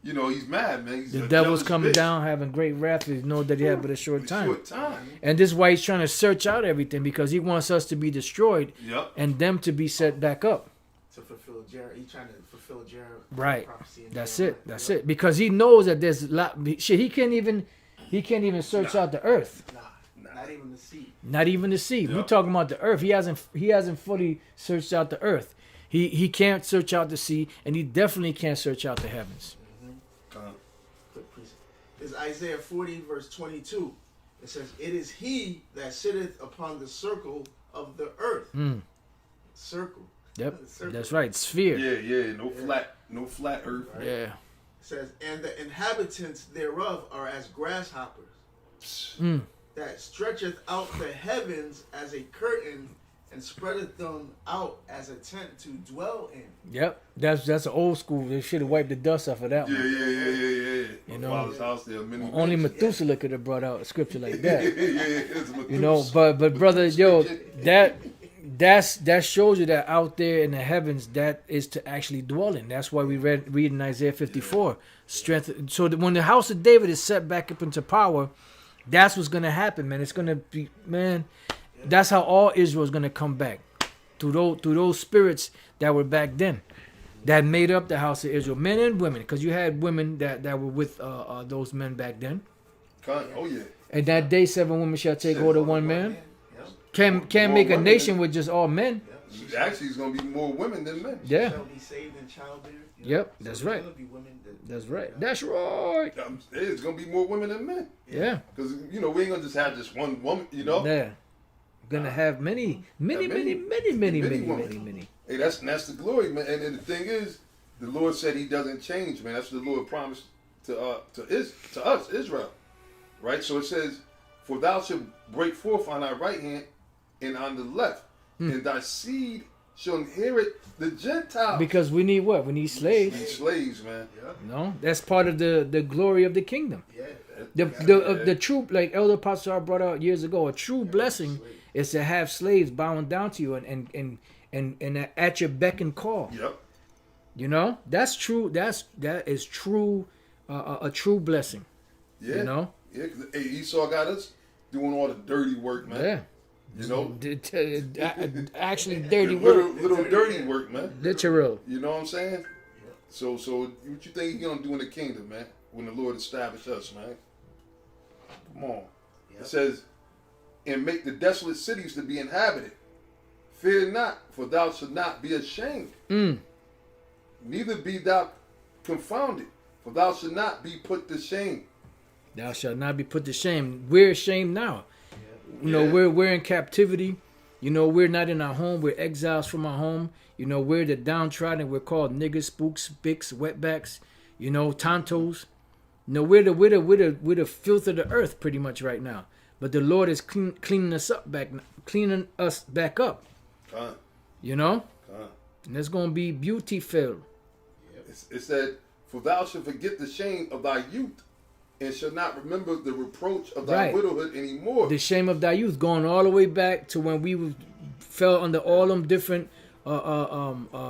You know, he's mad, man. He's The a devil's jealous coming bitch. down, having great wrath. He knows that he had but a short time. Short time. And this is why he's trying to search out everything, because he wants us to be destroyed Yep. and them to be set back up. To fulfill Jeremiah. He's trying to fulfill Jeremiah. Right. Prophecy in That's Jeremiah. it. That's it. Because he knows that there's a lot. Shit, he can't even search out the earth. Nah, not even the sea. Not even the sea. We're Yep. talking about the earth. He hasn't fully searched out the earth. He can't search out the sea, and he definitely can't search out the heavens. Quick precept. Is Isaiah 40 verse 22. It says, "It is he that sitteth upon the circle of the earth." Circle. Yep, Circle. that's right. Sphere. Yeah. No flat earth. Yeah. It says, "And the inhabitants thereof are as grasshoppers, that stretcheth out the heavens as a curtain, and spreadeth them out as a tent to dwell in." Yep. That's an old school. They should have wiped the dust off of that Yeah. one. You know, Father's house there. Many Only mansions. Methuselah could have brought out a scripture like that. It's You know, Methuselah. but brother, yo, that shows you that out there in the heavens, that is to actually dwell in. That's why we read in Isaiah 54, strength. So that when the house of David is set back up into power, that's what's gonna happen, man. It's gonna be, man. That's how all Israel is gonna come back through those spirits that were back then. that made up the house of Israel, men and women, because you had women that were with those men back then. Oh yeah. And that day 7 women shall take hold of one man. Yep. Can't More make a women nation than- with just all men. Yep. Actually, it's gonna be more women than men. Yeah. Shall be saved in childbearing. Yep, So that's there's right. gonna be women that- That's right. That's right. It's gonna be more women than men. Yeah. Because we ain't gonna just have just one woman. Yeah. Gonna have many. Many women. Hey, that's the glory, man. And the thing is, the Lord said He doesn't change, man. That's what the Lord promised to us, Israel, right? So it says, "For thou shalt break forth on thy right hand and on the left, and thy seed shall inherit the Gentiles." Because we need what? We need slaves. These slaves, man. Yep. No, that's part of the glory of the kingdom. Yeah. The true, like Elder Apostle brought out years ago, a true blessing is to have slaves bowing down to you and at your beck and call. Yep. You know, that's true. That is true. A true blessing. Yeah. You know. Yeah. 'Cause, hey, Esau got us doing all the dirty work, man. Yeah. You know, Actually, dirty work. little dirty work, man. Literal. You know what I'm saying? So what you think He's gonna do in the kingdom, man? When the Lord establish us, man? Come on. Yep. It says, "And make the desolate cities to be inhabited. Fear not, for thou shalt not be ashamed. Neither be thou confounded, for thou shalt not be put to shame." Thou shalt not be put to shame. We're ashamed now. You know, Yeah. we're in captivity. You know, we're not in our home. We're exiles from our home. You know, we're the downtrodden. We're called niggas, spooks, bics, wetbacks. You know, tontos. You know, we're the filth of the earth pretty much right now. But the Lord is cleaning us back up. Come, You know, come. and it's gonna be beautiful. It said, "For thou shalt forget the shame of thy youth, and shall not remember the reproach of thy Right. widowhood anymore." The shame of thy youth, going all the way back to when fell under all them different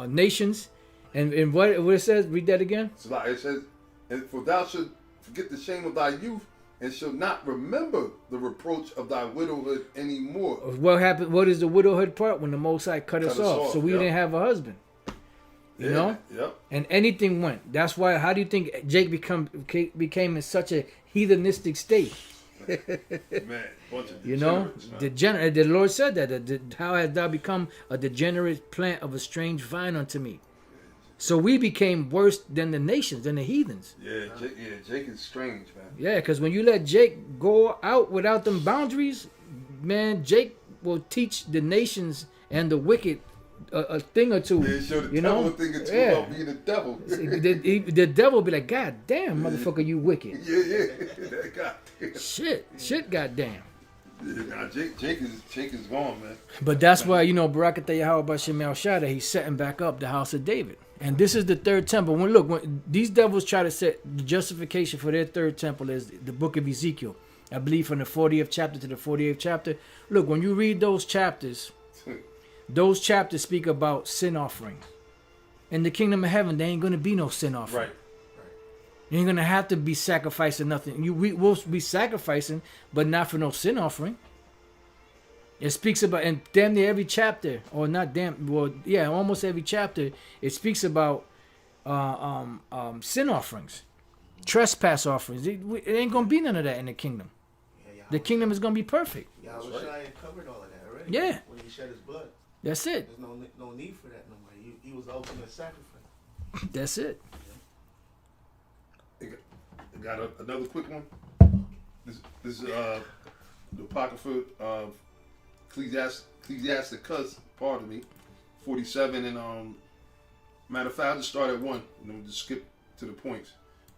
nations, and what it says. Read that again. So like it says, "And for thou shalt forget the shame of thy youth, and shall not remember the reproach of thy widowhood anymore." What happened? What is the widowhood part? When the Most High cut us off, so we yep. didn't have a husband. You know, Yep. and anything went. That's why. How do you think Jake became in such a heathenistic state? Man, bunch of You know, degenerates, man. the Lord said that. How hast thou become a degenerate plant of a strange vine unto me? So we became worse than the nations, than the heathens. Yeah, Jake is strange, man. Yeah, because when you let Jake go out without them boundaries, man, Jake will teach the nations and the wicked a thing or two. Yeah, show the you devil know, a thing or two yeah. about being the devil. The devil be like, God damn, motherfucker, you wicked. yeah. That guy. Shit, goddamn. Yeah, nah, Jake is gone, man. But that's why, you know, Barakatah Yahweh Bashem El Shaddai, he's setting back up the house of David. And this is the third temple. When these devils try to set the justification for their third temple is the book of Ezekiel. I believe from the 40th chapter to the 48th chapter. Look, when you read those chapters speak about sin offering. In the kingdom of heaven, there ain't going to be no sin offering. Right. You ain't going to have to be sacrificing nothing. We will be sacrificing, but not for no sin offering. It speaks about, and damn near every chapter, or not damn, well, yeah, almost every chapter, it speaks about sin offerings, trespass offerings. It ain't going to be none of that in the kingdom. Yeah, The kingdom is going to be perfect. Yahweh Shai covered all of that already. Yeah. When he shed his blood. That's it. There's no need for that no more. He was the ultimate sacrifice. That's it. I got another quick one. This is the Apocrypha of Ecclesiasticus, pardon me, 47 and matter of fact, I'll just start at 1 and then we'll just skip to the points.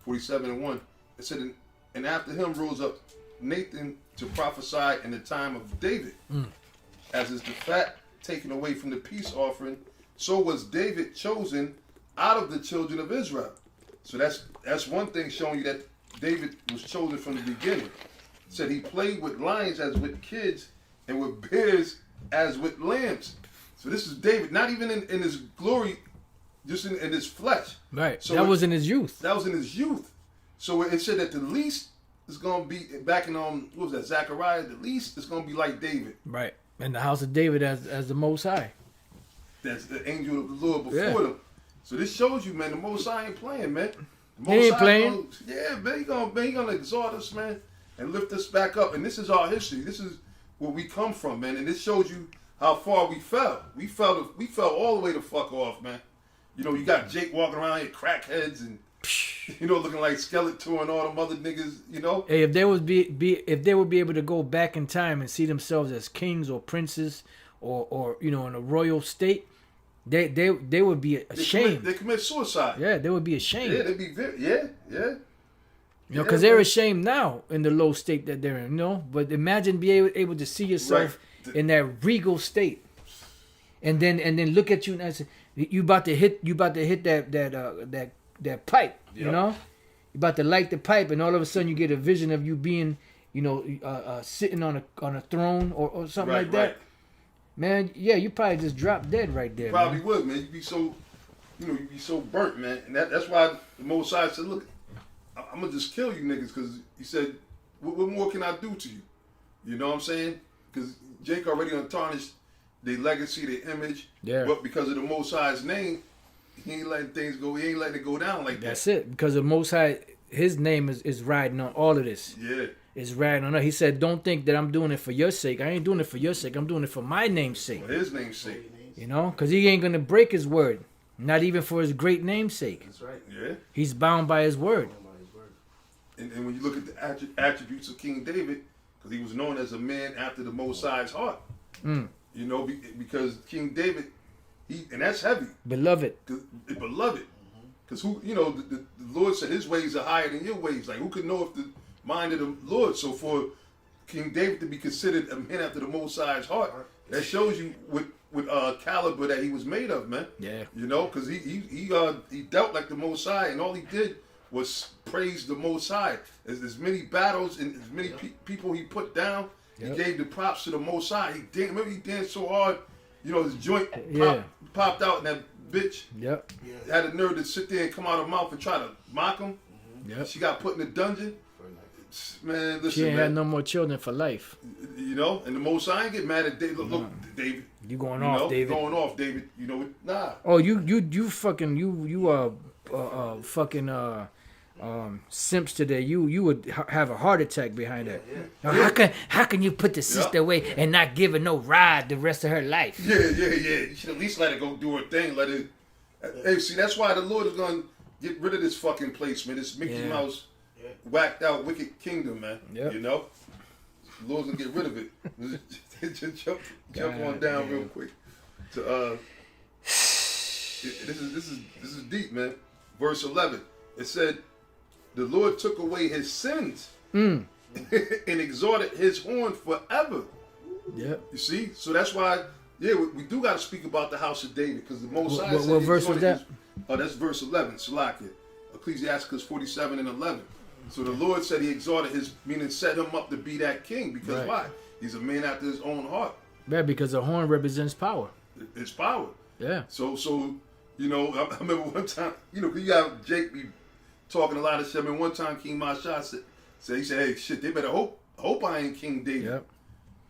47 and 1. It said, "And after him rose up Nathan to prophesy in the time of David, as is the fat taken away from the peace offering, so was David chosen out of the children of Israel." So that's one thing showing you that David was chosen from the beginning. It said he played with lions as with kids, and with bears as with lambs. So this is David, not even in his glory, just in his flesh. Right. So that was in his youth. That was in his youth. So it said that the least is going to be, back in, what was that, Zechariah, the least is going to be like David. Right. And the house of David as the Most High. That's the angel of the Lord before Yeah. them. So this shows you, man, the Most High ain't playing, man. The He ain't Most High playing. Yeah, man, he gonna exhort us, man, and lift us back up. And this is our history. This is where we come from, man. And this shows you how far we fell. We fell all the way the fuck off, man. You know, you got Jake walking around here, crackheads, and looking like Skeletor and all them other niggas. You know. Hey, if they would if they would be able to go back in time and see themselves as kings or princes or in a royal state, they would be ashamed. They commit suicide. Yeah, they would be ashamed. Yeah, they'd be yeah. Because they're ashamed now in the low state that they're in. But imagine being able to see yourself in that regal state, and then look at you and say, you about to hit that pipe. Yep. You about to light the pipe, and all of a sudden you get a vision of you being sitting on a throne or something like that. Right. Man, yeah, you probably just drop dead right there. Probably man. would, man. You'd be so burnt, man. And that's why the Most High said, look, I'm going to just kill you niggas, because he said, what more can I do to you? You know what I'm saying? Because Jake already untarnished their legacy, their image. Yeah. But because of the Most High's name, he ain't letting things go. He ain't letting it go down like That's that. it. Because the Most High, his name is riding on all of this. Yeah. It's riding on it. He said, don't think that I'm doing it for your sake. I ain't doing it for your sake. I'm doing it for my name's sake. For his name's sake. Because he ain't going to break his word. Not even for his great name's sake. That's right. Yeah. He's bound by his word. And when you look at the attributes of King David, because he was known as a man after the Most High's heart. Because King David, and that's heavy. Beloved. Beloved. Because the Lord said his ways are higher than your ways. Like, who could know if the mind of the Lord? So for King David to be considered a man after the Most High's heart, that shows you what caliber that he was made of, man. Yeah. Because he dealt like the Most High, and all he did was praise the Most High. As many battles and as many people he put down, he gave the props to the Most High. Remember he danced so hard, his joint popped out, and that bitch had the nerve to sit there and come out of her mouth and try to mock him. Yep. She got put in the dungeon. Man, listen, She ain't had no more children for life. and the Most High ain't get mad at David. Look, David. You going off, David. Going off, David. Nah. Oh, you fucking, you fucking simps today. You would have a heart attack behind that. Now, how can you put the sister away and not give her no ride the rest of her life? Yeah. You should at least let her go do her thing. Let it. Hey, see, that's why the Lord is gonna get rid of this fucking place, man. This Mickey Mouse whacked out wicked kingdom, man. Yeah. The Lord's gonna get rid of it. Just jump on down real quick. This is deep, man. Verse 11. It said, the Lord took away his sins and exalted his horn forever. Yeah. You see? So that's why, we do got to speak about the house of David, because the Most High said... What verse was that? That's verse 11, Salakia. Ecclesiasticus 47 and 11. So the Lord said he exalted meaning set him up to be that king, because why? He's a man after his own heart. Yeah, because the horn represents power. It's power. Yeah. So I remember one time, because you have Jake be talking a lot of shit. I mean, one time King Masha said, hey, shit, they better hope I ain't King David.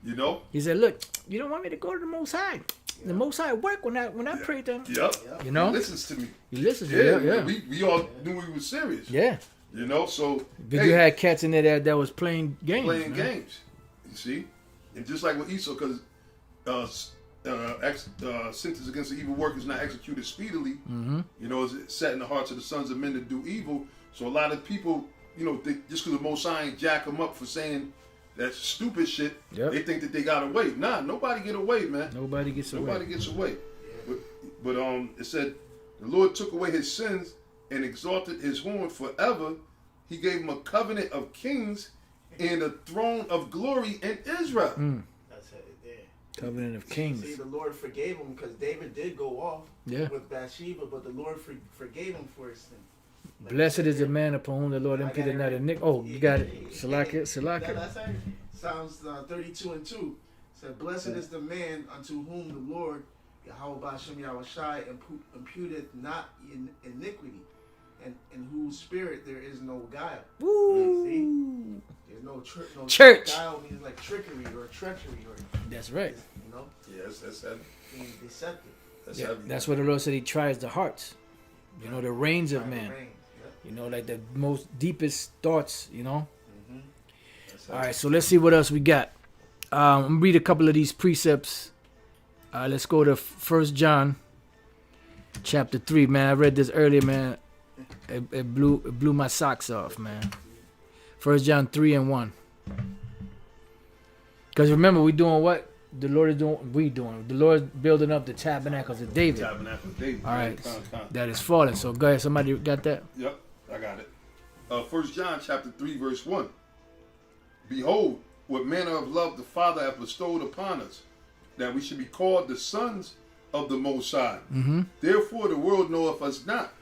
Yep. He said, look, you don't want me to go to the Most High. The Most High work when I pray to him. Yep. He listens to me. He listens to me. Yeah. We all knew he was serious. Yeah. So... But you had cats in there that was playing games. You see? And just like with Esau, because sentence against the evil work is not executed speedily, is set in the hearts of the sons of men to do evil. So a lot of people, just because the Most High ain't jack them up for saying that stupid shit, they think that they got away. Nah, nobody get away, man. Nobody gets away. But it said, the Lord took away his sins and exalted his horn forever. He gave him a covenant of kings and a throne of glory in Israel. That's it there. Covenant of kings. See, the Lord forgave him, because David did go off with Bathsheba, but the Lord forgave him for his sin. Blessed is the man upon whom the Lord imputed not iniquity. Oh, you got it. Salakia. Psalms 32 and 2 said, blessed is the man unto whom the Lord, Yahweh Bashem Yahushai, imputed not in iniquity, and in whose spirit there is no guile. Woo. See? There's no church. Guile means like trickery or treachery, or that's right. Yes, that's heavy. Being deceptive. That's heavy. That's what the Lord said. He tries the hearts. You know, the reins of Trying to man. reign. Yep. You know, like the most deepest thoughts, you know. That's All right, so let's see what else we got. I'm gonna read a couple of these precepts. Let's go to 1 John chapter 3, man. I read this earlier, man. It blew my socks off, man. 1 John 3 and 1. Because remember, we doing what? The Lord is doing. The Lord is building up the tabernacles of David. Tabernacle of David. All right, Con. that is fallen. So go ahead. Somebody got that? Yep, I got it. 1 John chapter 3, verse 1. Behold, what manner of love the Father hath bestowed upon us, that we should be called the sons of the Most High. Mm-hmm. Therefore the world knoweth us not,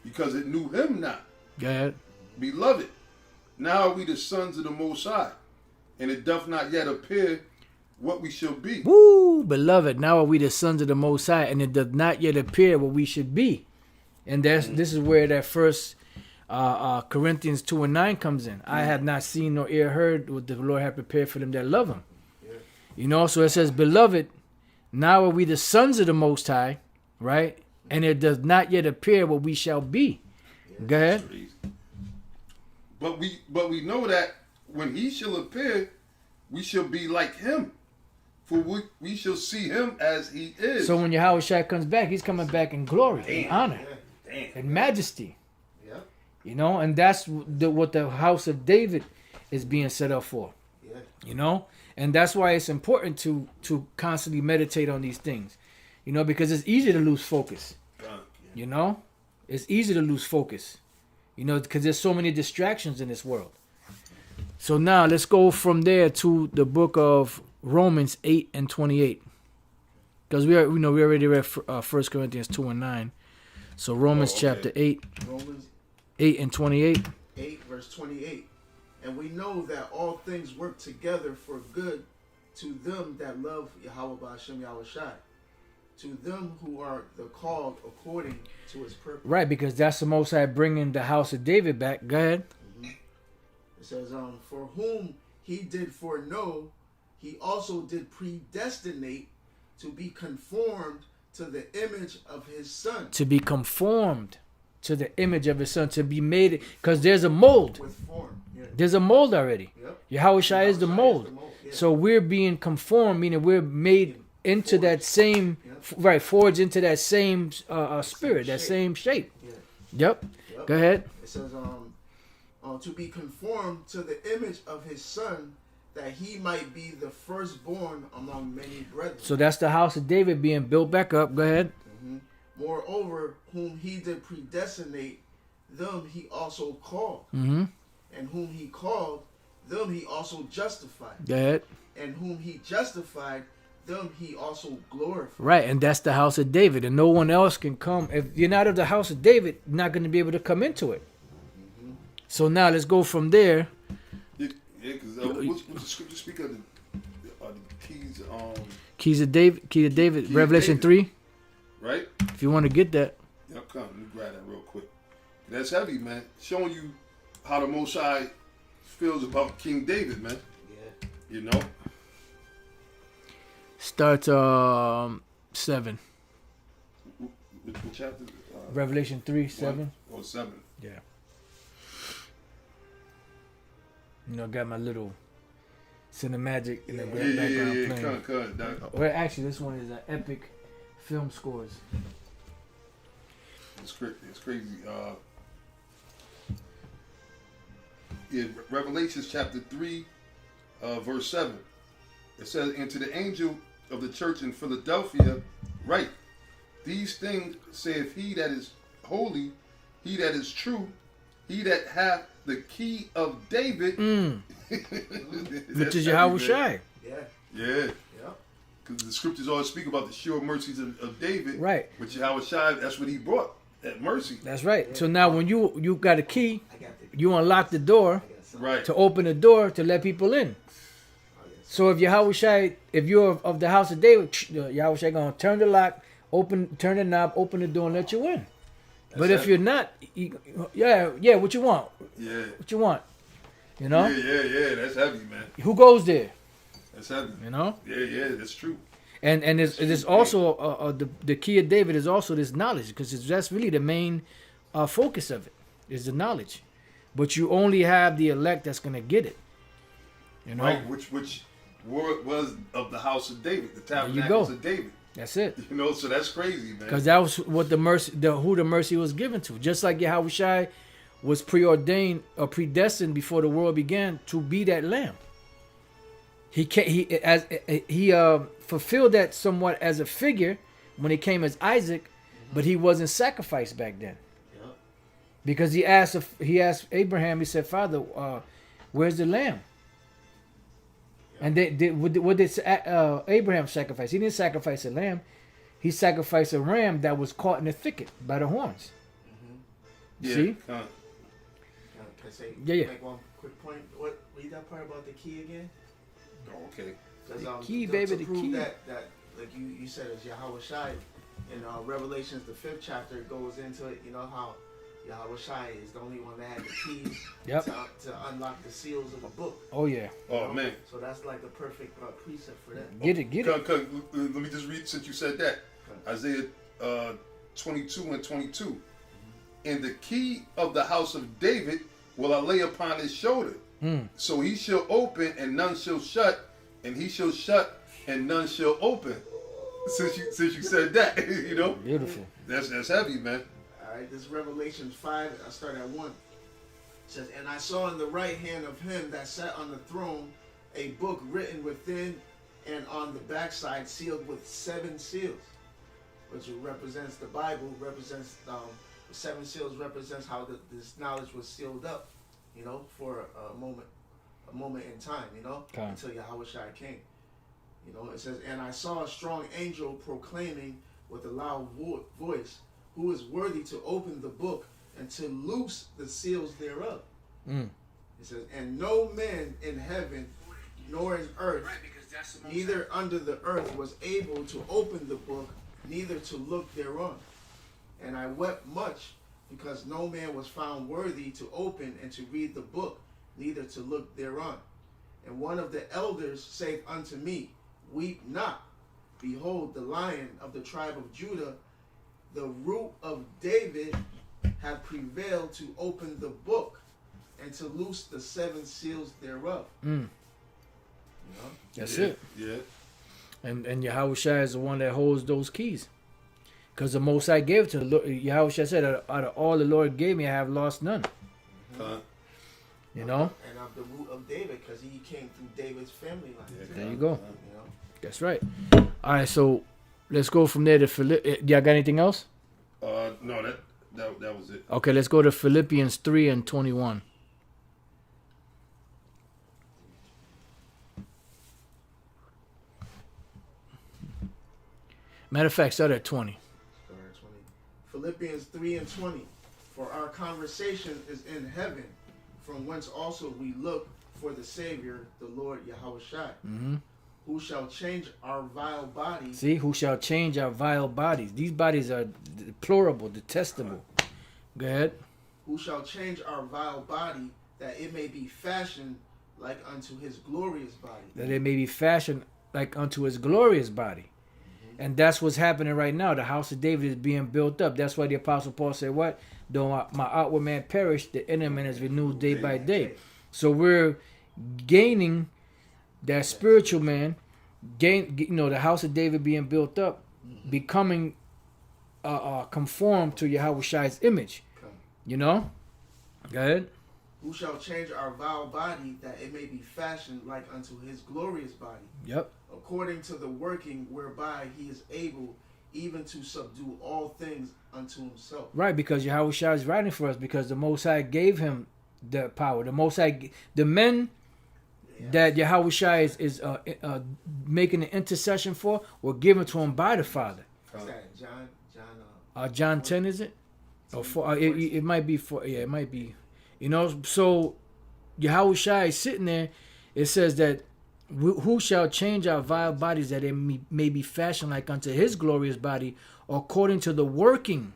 because it knew him not. Go ahead. Beloved, now are we the sons of the Most High, and it doth not yet appear what we shall be. Woo, beloved, now are we the sons of the Most High, and it does not yet appear what we should be. And this is where that first Corinthians 2 and 9 comes in. I have not seen nor ear heard what the Lord hath prepared for them that love him. Yeah. You know, so it says, beloved, now are we the sons of the Most High, right? And it does not yet appear what we shall be. Go ahead. But we know that when he shall appear, we shall be like him, for we shall see him as he is. So when Yahweh Shai comes back, he's coming back in glory, in honor, Yeah. in majesty. Yep. You know, and that's what the house of David is being set up for. Yeah. You know, and that's why it's important to constantly meditate on these things. You know, because it's easy to lose focus. You know, it's easy to lose focus. You know, because there's so many distractions in this world. So now let's go from there to the book of Romans 8 and 28. Because we already read 1 Corinthians 2 and 9. So Romans chapter 8, Romans 8 and 28. 8 verse 28. And we know that all things work together for good to them that love Yahweh Ba'ashem Yahweh Shai, to them who are the called according to his purpose. Right, because that's the Most High bringing the house of David back. Go ahead. It says, for whom he did foreknow, he also did predestinate to be conformed to the image of his son. To be conformed to the image of his son, to be made, because there's a mold. With form. Yeah. There's a mold already. Yep. Yahweh Shai is the mold. Yeah. So we're being conformed, meaning we're made into that same, right, forged into that same spirit, that same shape. Yeah. Yep. Yep. Go ahead. It says, to be conformed to the image of his son, that he might be the firstborn among many brethren. So that's the house of David being built back up. Go ahead. Moreover, whom he did predestinate, them he also called. Mm-hmm. And whom he called, them he also justified. Go ahead. And whom he justified, them he also glorified. Right, and that's the house of David, and no one else can come. If you're not of the house of David, you're not going to be able to come into it. So now let's go from there. Yeah, because what's the scripture speak of the keys? Keys of David, key to David, Key of Revelation David. 3. Right? If you want to get that. Yep, come. Let me grab that real quick. That's heavy, man. Showing you how the Most High feels about King David, man. Yeah. You know? Starts 7. What chapter? Revelation 3, 7. Oh, 7. Yeah. You know, got my little cinematic in the background playing. Cut. Well, actually, this one is an epic film scores. It's crazy. Revelations chapter 3, verse 7. It says, and to the angel of the church in Philadelphia, write, these things saith he that is holy, he that is true, he that hath the key of David. Which is Yahweh Shai. Yeah. Yeah. Yeah. Because the scriptures always speak about the sure mercies of David. Right. Which Yahweh Shai, that's what he brought. That mercy. That's right. So now when you got a key, I got the you unlock the door Right. to open the door to let people in. So if Yahweh Shai, if you're of the house of David, Yahweh Shai gonna turn the lock, turn the knob, open the door, and let you in. But if you're not, what you want? Yeah. What you want? You know? Yeah. That's heavy, man. Who goes there? That's heavy. You know? Yeah, that's true. And there's also the key of David is also this knowledge, because that's really the main focus of it is the knowledge. But you only have the elect that's gonna get it. You know, Right, which was of the house of David, the you tabernacles go. of David. that's it. You know, so that's crazy, man. Because that was what the mercy was given to. Just like Yahushua was preordained or predestined before the world began to be that lamb. He fulfilled that somewhat as a figure when he came as Isaac, but he wasn't sacrificed back then. Yep. Because he asked Abraham, he said, Father, where's the lamb? And what did Abraham sacrifice? He didn't sacrifice a lamb. He sacrificed a ram that was caught in the thicket by the horns. Yeah, See? Can I say Yeah. make one quick point? Read that part about the key again? Oh, okay. Because The key, baby, the prove key. that like you said, is Yahweh Shai. In Revelations, the 5th chapter, goes into it. You know how Yahweh Shai is the only one that had the keys Yep. to unlock the seals of the book. Oh yeah. Oh, man. So that's like the perfect precept for that. Get it. Let me just read, since you said that. Isaiah 22 and 22. And the key of the house of David will I lay upon his shoulder. So he shall open and none shall shut, and he shall shut and none shall open. Since you said that, you know, Beautiful. that's heavy, man. All right, this Revelation 5, I start at 1. It says, and I saw in the right hand of him that sat on the throne a book written within and on the backside sealed with 7 seals, which represents the Bible, represents the 7 seals represents how this knowledge was sealed up, you know, for a moment in time, you know, Okay. until Yahweh Shai came. You know, it says, and I saw a strong angel proclaiming with a loud voice, who is worthy to open the book and to loose the seals thereof. It says, and no man in heaven nor in earth, neither under the earth, was able to open the book, neither to look thereon. And I wept much, because no man was found worthy to open and to read the book, neither to look thereon. And one of the elders saith unto me, weep not. Behold, the Lion of the tribe of Judah, the root of David, hath prevailed to open the book and to loose the 7 seals thereof. You know? That's Yeah, it. Yeah. And Yahushua is the one that holds those keys. Because the Most High gave it to the Lord. Yahushua said, out of all the Lord gave me, I have lost none. You know? And of the root of David, because he came through David's family line. There you go. You know? That's right. All right, so let's go from there to Philippians. Y'all got anything else? No, that was it. Okay, let's go to Philippians 3 and 21. Matter of fact, start at 20. Philippians 3 and 20. For our conversation is in heaven, from whence also we look for the Savior, the Lord Yahweh Shai, who shall change our vile bodies. See, who shall change our vile bodies. These bodies are deplorable, detestable. Go ahead. Who shall change our vile body, that it may be fashioned like unto his glorious body. That it may be fashioned like unto his glorious body. And that's what's happening right now. The house of David is being built up. That's why the Apostle Paul said, what? Though my outward man perish, the inner man is renewed day by day. So we're gaining that spiritual man, the house of David being built up, becoming conformed to Yahweh Shai's image. You know? Go ahead. Who shall change our vile body, that it may be fashioned like unto his glorious body. Yep. According to the working whereby he is able even to subdue all things unto himself. Right, because Yahweh Shai is writing for us, because the Most High gave him the power. The Most High, the men that Yahweh Shai is making an intercession for were given to him by the Father. What's that? John John 10, is it? Or 4, it might be 4. Yeah, it might be. You know, so Yahweh Shai is sitting there. It says that who shall change our vile bodies, that it may be fashioned like unto his glorious body, according to the working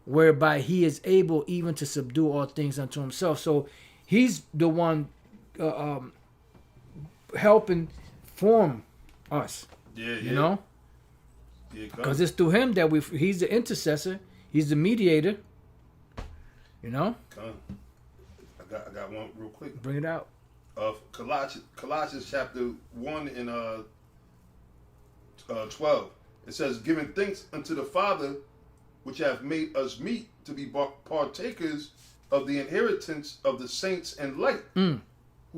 whereby he is able even to subdue all things unto himself. So he's the one helping form us. Yeah, you know? Yeah, Because it's through him that he's the intercessor. He's the mediator. You know? Come. I got one real quick. Bring it out. Colossians chapter 1 and 12. It says, giving thanks unto the Father, which hath made us meet to be partakers of the inheritance of the saints in light, who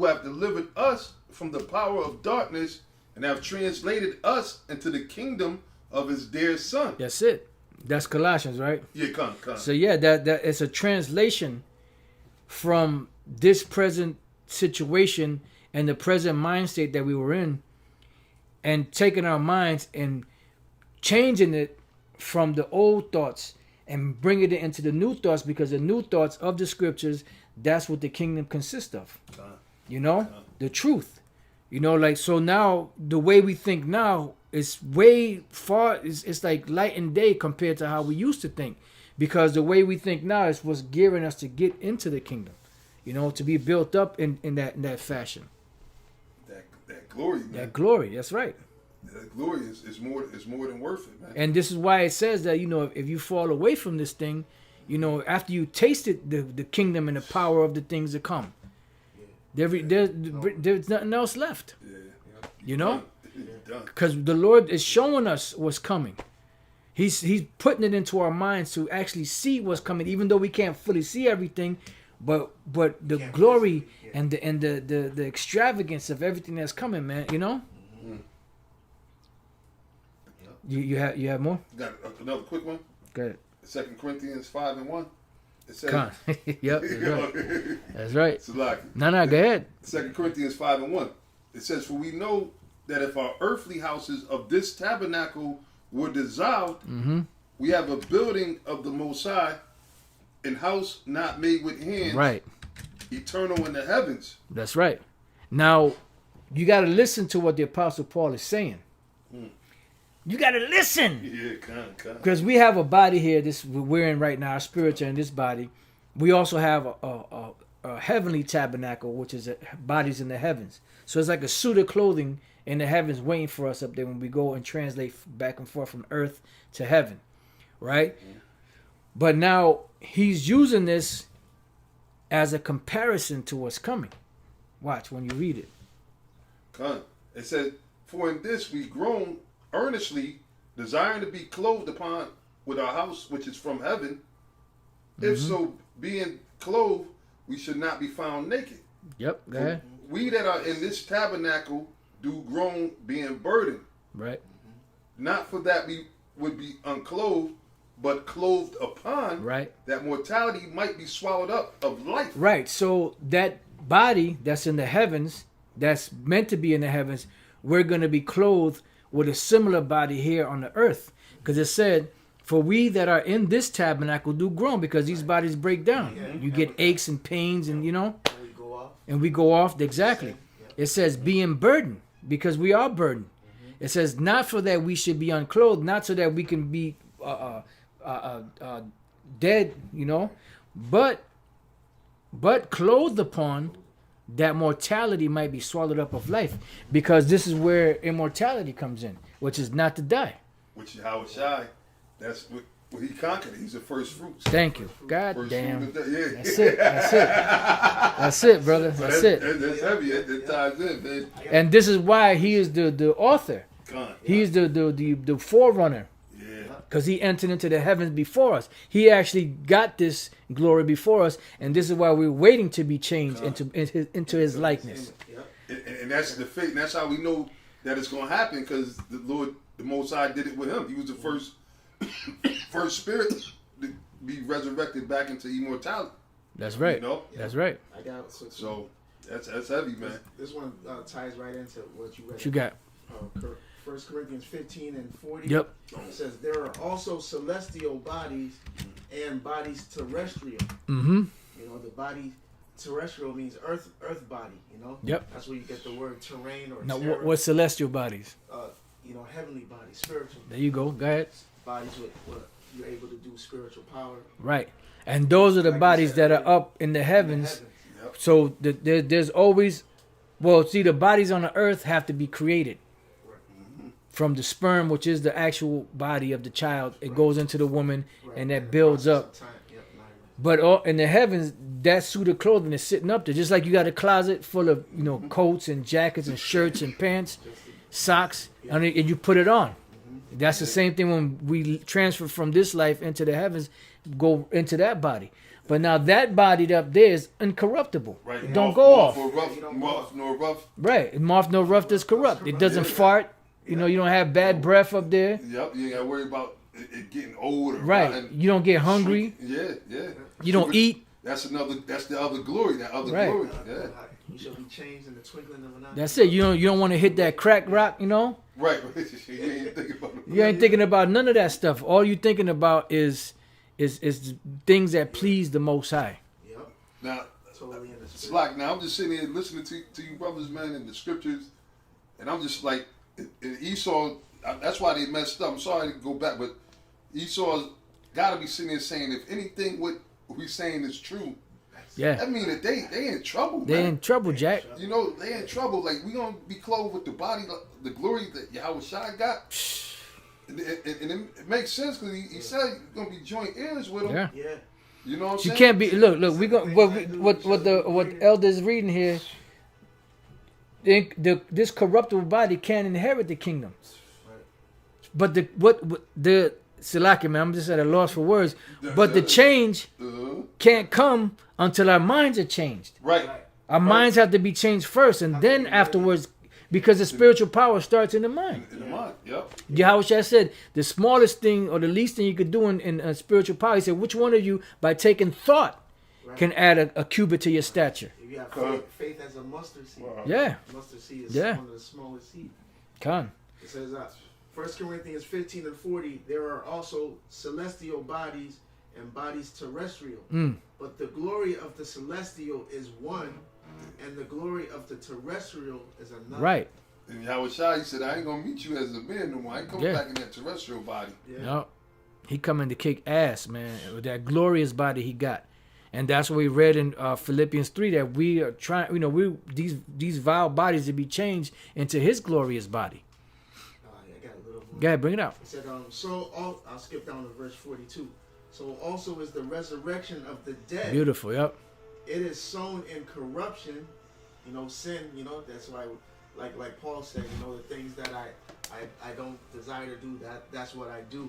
have delivered us from the power of darkness and have translated us into the kingdom of his dear Son. That's it. That's Colossians, right? Yeah, come. So yeah, that it's a translation from this present situation and the present mind state that we were in, and taking our minds and changing it from the old thoughts and bringing it into the new thoughts, because the new thoughts of the scriptures, that's what the kingdom consists of. You know, the truth. You know, like, so now the way we think now is way far, it's like light and day compared to how we used to think, because the way we think now is what's gearing us to get into the kingdom, you know, to be built up in that fashion. That glory, man. That glory, that's right. That glory is more than worth it, man. And this is why it says that, you know, if you fall away from this thing, you know, after you tasted the kingdom and the power of the things to come, there's nothing else left. Yeah. You know? Done. Because the Lord is showing us what's coming. He's putting it into our minds to actually see what's coming, even though we can't fully see everything. But the glory and the extravagance of everything that's coming, man. You know. You have more? Got another quick one. Go ahead. 2 Corinthians 5 and 1. It says, Come on. Yep. That's right. That's right. Salaki. No, go ahead. 2 Corinthians 5 and 1. It says, for we know that if our earthly houses of this tabernacle were dissolved, we have a building of the Most High, an house not made with hands, Right. eternal in the heavens. That's right. Now, you got to listen to what the Apostle Paul is saying. You got to listen. Yeah, come. Because we have a body here, this we're in right now, our spiritual in this body. We also have a heavenly tabernacle, which is bodies in the heavens. So it's like a suit of clothing in the heavens waiting for us up there when we go and translate back and forth from earth to heaven, right? But now he's using this as a comparison to what's coming. Watch when you read it. Come. It said, for in this we groan earnestly, desiring to be clothed upon with our house which is from heaven. If so, being clothed, we should not be found naked. Yep, go ahead. We that are in this tabernacle do groan, being burdened. Right. Not for that we would be unclothed, but clothed upon, Right. that mortality might be swallowed up of life. Right. So that body that's in the heavens, that's meant to be in the heavens, we're going to be clothed with a similar body here on the earth. Because it said, for we that are in this tabernacle do groan, because these bodies break down. You get aches and pains and, you know, and we go off. Exactly. It says being burdened, because we are burdened. It says not for that we should be unclothed, not so that we can be dead, you know, but clothed upon, that mortality might be swallowed up of life, because this is where immortality comes in, which is not to die. Which is how it shy. That's what he conquered. He's the first fruits. Thank you. God First damn. fruit of the- yeah. That's it, brother. So That's it. That's heavy. That ties in, man. And this is why he is the author. Come. He is the forerunner, Yeah. because he entered into the heavens before us. He actually got this glory before us, and this is why we're waiting to be changed into his likeness. And that's the faith. And that's how we know that it's going to happen, because the Lord, the Most High, did it with him. He was the first spirit to be resurrected back into immortality. That's right. You know? That's right. I got it. So that's heavy, man. This one ties right into what you read. What you got? 1 Corinthians 15 and 40. Yep. It says there are also celestial bodies and bodies terrestrial. Mm-hmm. You know, the body terrestrial means earth body. You know. Yep. That's where you get the word terrain or Now, terra. what celestial bodies? You know, heavenly bodies, spiritual There you go. Go ahead. bodies with what you're able to do spiritual power. Right. And those are the Like you bodies said, that are up in the in the heavens. Yep. So there's always, well, see, the bodies on the earth have to be created. from the sperm, which is the actual body of the child. It goes into the woman, and that builds up. But in the heavens, that suit of clothing is sitting up there, just like you got a closet full of coats and jackets and shirts and pants, socks, and you put it on. That's the same thing when we transfer from this life into the heavens, go into that body. But now that body up there is incorruptible. Right. It don't go off. Moth nor rough. Right. Moth nor rough does corrupt. It doesn't fart. You don't have bad breath up there. Yep. You ain't got to worry about it getting old. Or right. rotten. You don't get hungry. Yeah. You don't eat. That's the other glory. That other right. glory. Yeah. You shall be changed in the twinkling of an eye. That's it. You don't want to hit that crack rock. Right. You ain't thinking about it. You ain't thinking about none of that stuff. All you thinking about is things that please the Most High. Yep. Now, Totally in the it's spirit. like now I'm just sitting here listening to you brothers, man, in the scriptures, and I'm just like, in Esau. That's why they messed up. I'm sorry to go back, but Esau's got to be sitting there saying, if anything what we saying is true, Yeah. that mean that they in trouble. They man. in trouble, Jack. They in trouble. Like, we gonna be clothed with the body, the glory that Yahweh Shai got. And it makes sense because he said you're gonna be joint heirs with him. Yeah. Yeah. You know what I'm You saying? can't be. Look. We go. What elders reading here. This corruptible body can't inherit the kingdom. Right. But the Salaki, man, I'm just at a loss for words. But the change can't come until our minds are changed. Right. Our minds have to be changed first, and then afterwards, because the spiritual power starts in the mind. In the mind. Yep. Yahweh Shai said, the smallest thing or the least thing you could do in spiritual power, he said, which one of you, by taking thought, can add a cubit to your stature? If you have faith as a mustard seed. Wow. Yeah. Mustard seed is Yeah. one of the smallest seeds. Con. It says, 1 Corinthians 15 and 40, there are also celestial bodies and bodies terrestrial. But the glory of the celestial is one, and the glory of the terrestrial is another. Right. And Yahweh Shai, he said, I ain't gonna meet you as a man no more. I ain't coming back in that terrestrial body. Yeah. No. He coming to kick ass, man, with that glorious body he got. And that's what we read in Philippians 3, that we are trying, these vile bodies to be changed into his glorious body. I got a little more. Go ahead, bring it out. It said, I'll skip down to verse 42. So also is the resurrection of the dead. Beautiful, yep. It is sown in corruption, sin, that's why, like Paul said, the things that I don't desire to do, that's what I do,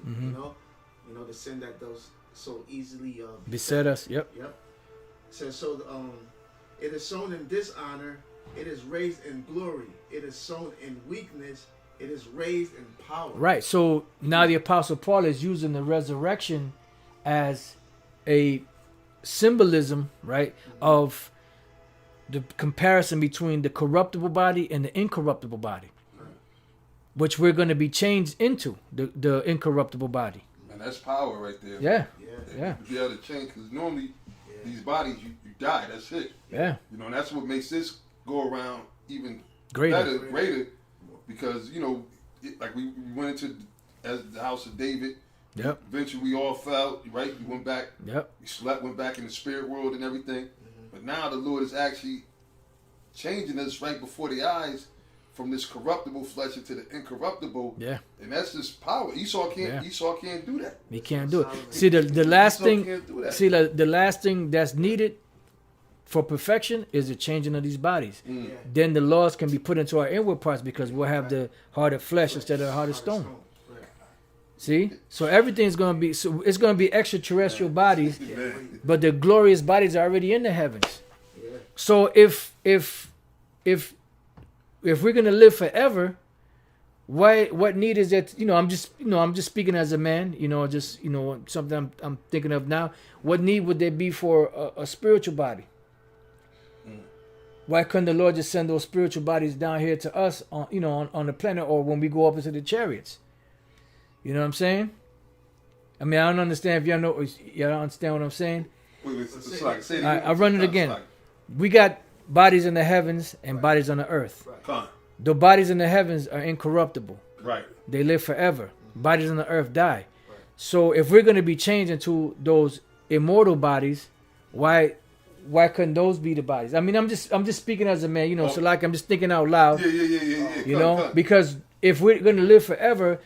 the sin that does so easily beset us, yep. Yep. It says, so it is sown in dishonor, it is raised in glory, it is sown in weakness, it is raised in power. Right, so now the Apostle Paul is using the resurrection as a symbolism, right, of the comparison between the corruptible body and the incorruptible body, which we're going to be changed into, the incorruptible body. And that's power right there. Yeah. To be able to change, because normally these bodies, you die, that's it. Yeah. And that's what makes this go around even Greater. greater, because, like we went into as the house of David. Yep. Eventually we all fell, right? We went back. Yep. We slept, went back in the spirit world and everything. But now the Lord is actually changing us right before the eyes from this corruptible flesh into the incorruptible. Yeah. And that's just power. Esau can't do that. He can't do it. See, the last Esau thing, can't do that. the last thing that's needed for perfection is the changing of these bodies. Yeah. Then the laws can be put into our inward parts because we'll have the heart of flesh instead of the heart of stone. Right. See? So everything's going to be, it's going to be extraterrestrial bodies, Man. but the glorious bodies are already in the heavens. Yeah. So if we're going to live forever, what need is that, I'm just speaking as a man, something I'm thinking of now. What need would there be for a spiritual body? Why couldn't the Lord just send those spiritual bodies down here to us on the planet, or when we go up into the chariots? You know what I'm saying? I mean, I don't understand if y'all don't understand what I'm saying. I run it again. We got bodies in the heavens and bodies on the earth. Right. The bodies in the heavens are incorruptible. Right. They live forever. Bodies on the earth die. So if we're going to be changed into those immortal bodies, why couldn't those be the bodies? I mean, I'm just speaking as a man, so like I'm just thinking out loud. Yeah. Because if we're going to live forever,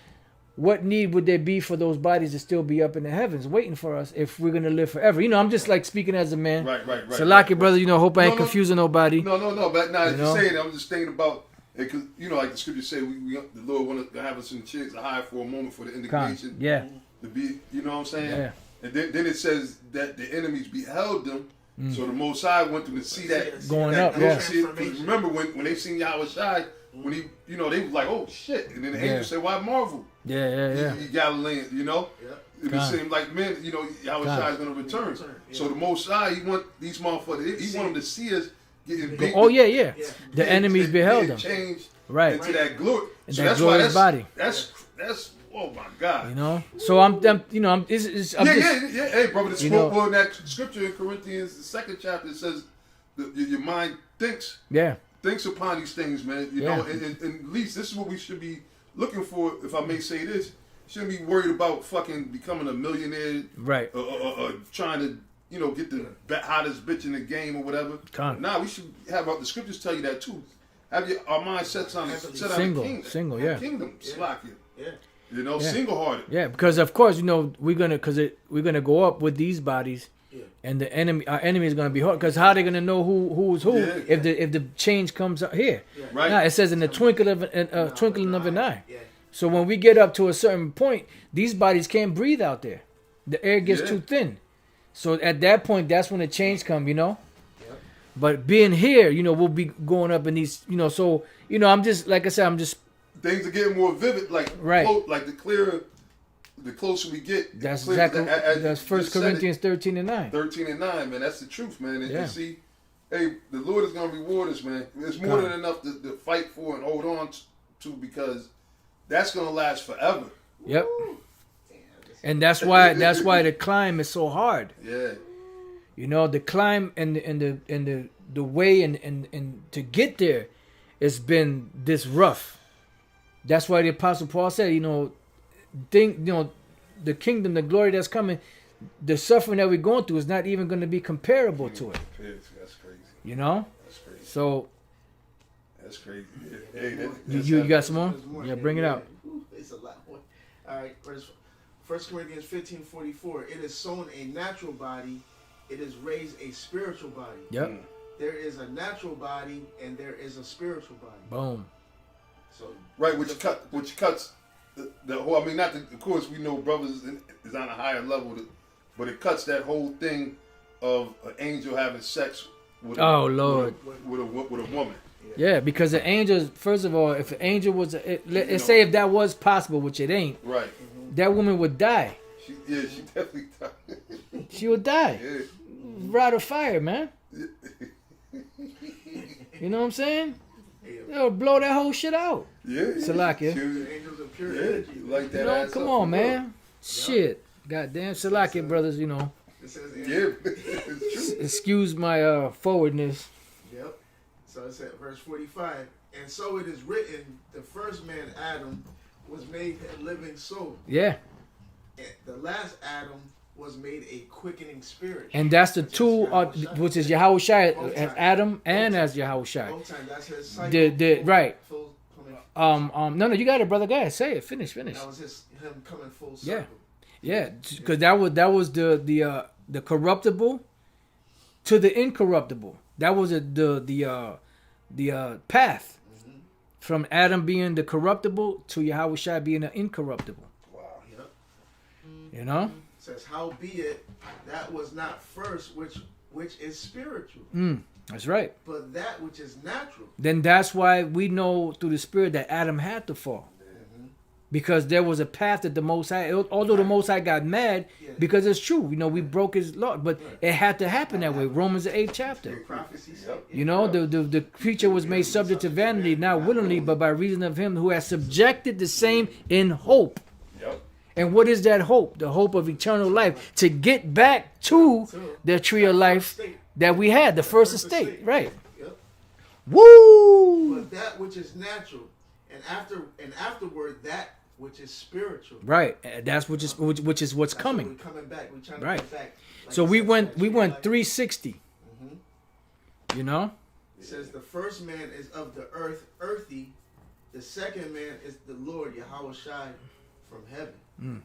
what need would there be for those bodies to still be up in the heavens waiting for us if we're going to live forever? You know, I'm just like speaking as a man. Right. Salaki, brother, you know, hope I ain't confusing nobody. No. But now, You know? just saying, I'm just thinking about, because you know, like the scripture say, the Lord want to have us in the chance to hide for a moment for the indignation. Yeah. To be, you know what I'm saying? Yeah. And then it says that the enemies beheld them. So the Most High want them to see that Going that up, yeah. Because remember when they seen Yahweh Shai, when he, you know, they was like, oh shit, and then the angel said, why marvel? Yeah. You Galilean, you know. Yeah. It would seem like men, you know, Yahweh Shai is going to return. Yeah. So the Most High, he want these motherfuckers, he want them to see us getting beat. Oh, yeah. The enemies beheld them. Changed Right. into that glory. And that glorious body. That's oh my God. You know? So I'm you know, I'm just... Hey, brother, the You know- well, in that scripture in Corinthians, the 2nd chapter, it says your mind thinks upon these things, man. You know, and at least this is what we should be looking for, if I may say this. Shouldn't be worried about fucking becoming a millionaire, Right. trying to, you know, get the hottest bitch in the game or whatever. Nah, we should have the scriptures tell you that too. Have our mind set on Single, yeah. Kingdom, Slakia. Yeah. You know, single-hearted. Yeah, because of course, you know, we're gonna go up with these bodies, and our enemy is gonna be hard. Because how they gonna know who's who if the change comes up here? Yeah. Right. Now it says in the twinkling of an eye. Yeah. So when we get up to a certain point, these bodies can't breathe out there. The air gets too thin. So at that point, that's when the change come. You know. Yep. But being here, you know, we'll be going up in these. You know, so you know, I'm just like I said, I'm just. Things are getting more vivid, like like the closer we get. That's clearer, exactly. That's 1 Corinthians 13:9. 13:9, man. That's the truth, man. And, Yeah. and see, hey, the Lord is gonna reward us, man. It's more than enough to fight for and hold on to, because that's gonna last forever. Yep. And that's why the climb is so hard. Yeah. You know, the climb and the way and to get there, it's been this rough. That's why the Apostle Paul said, you know, the kingdom, the glory that's coming, the suffering that we're going through is not even going to be comparable to it. That's crazy. You know? That's crazy. So. That's crazy. Hey, you got some more? Yeah, bring it out. It's a lot more. All right, 1 Corinthians 15:44. It is sown a natural body, it is raised a spiritual body. Yep. There is a natural body and there is a spiritual body. Boom. So right, which cuts the whole. I mean, not the, of course we know brothers is on a higher level, but it cuts that whole thing of an angel having sex with with a woman. Yeah, because the angels, first of all, if an angel was, let's say if that was possible, which it ain't, right? That woman would die. She definitely died. She would die. Yeah. Rod of fire, man. You know what I'm saying? They'll blow that whole shit out. Yeah. Salakia. Angels of pure energy. Like that. You know, come on, man. Shit. Goddamn Salakia, brothers, you know. It says Excuse my forwardness. Yep. So it said, verse 45, and so it is written, the first man, Adam, was made a living soul. Yeah. And the last Adam was made a quickening spirit. And that's the two, which is Yahweh Shai, as Adam and as Yahweh Shai. Both times, that's his cycle. Right. No, you got it, brother. Go ahead, say it. Finish. That was him coming full Yeah. circle. Yeah, because that was the corruptible to the incorruptible. That was the path from Adam being the corruptible to Yahweh Shai being the incorruptible. Wow. Yep. You know? It says, howbeit that was not first which is spiritual. That's right. But that which is natural. Then that's why we know through the Spirit that Adam had to fall. Because there was a path that the Most High, although the Most High got mad, because it's true, you know, we broke his law, but it had to happen that way. Romans the 8th chapter. You know, the creature was made subject to vanity, not willingly, but by reason of him who has subjected the same in hope. And what is that hope? The hope of eternal life, to get back to the tree of life that we had, the first estate, right? Yep. Woo! But that which is natural, and afterward that which is spiritual. Right. That's which is what's coming. We're coming back. We're trying to Right. get back. Like So we went 360. You know? It says the first man is of the earth, earthy. the second man is the Lord Yahweh Shai from heaven.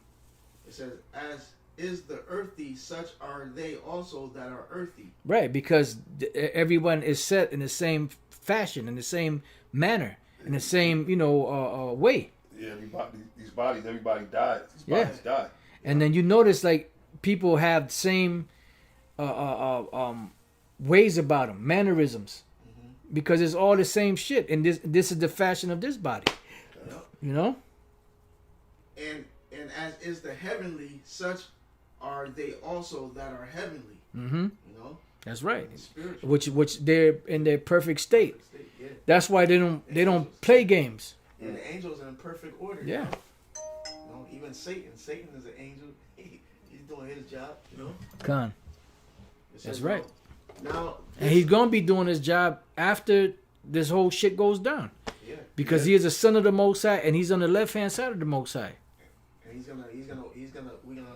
It says, as is the earthy, such are they also that are earthy. Right, because everyone is set in the same fashion, in the same manner, in the same way. Yeah, these bodies, everybody died. These bodies died. And then you notice like people have same ways about them, mannerisms, because it's all the same shit, and this is the fashion of this body. You know. And as is the heavenly, such are they also that are heavenly. Mm-hmm. You know. That's right. Spiritual. Which they're in their perfect state. Yeah. That's why they don't play games. And the angels are in perfect order. Yeah. You know, even Satan. Satan is an angel. He's doing his job. You know. Con. It That's says, right. Now. And he's gonna be doing his job after this whole shit goes down. Yeah. Because he is a son of the Most High, and he's on the left hand side of the Most High. And we're gonna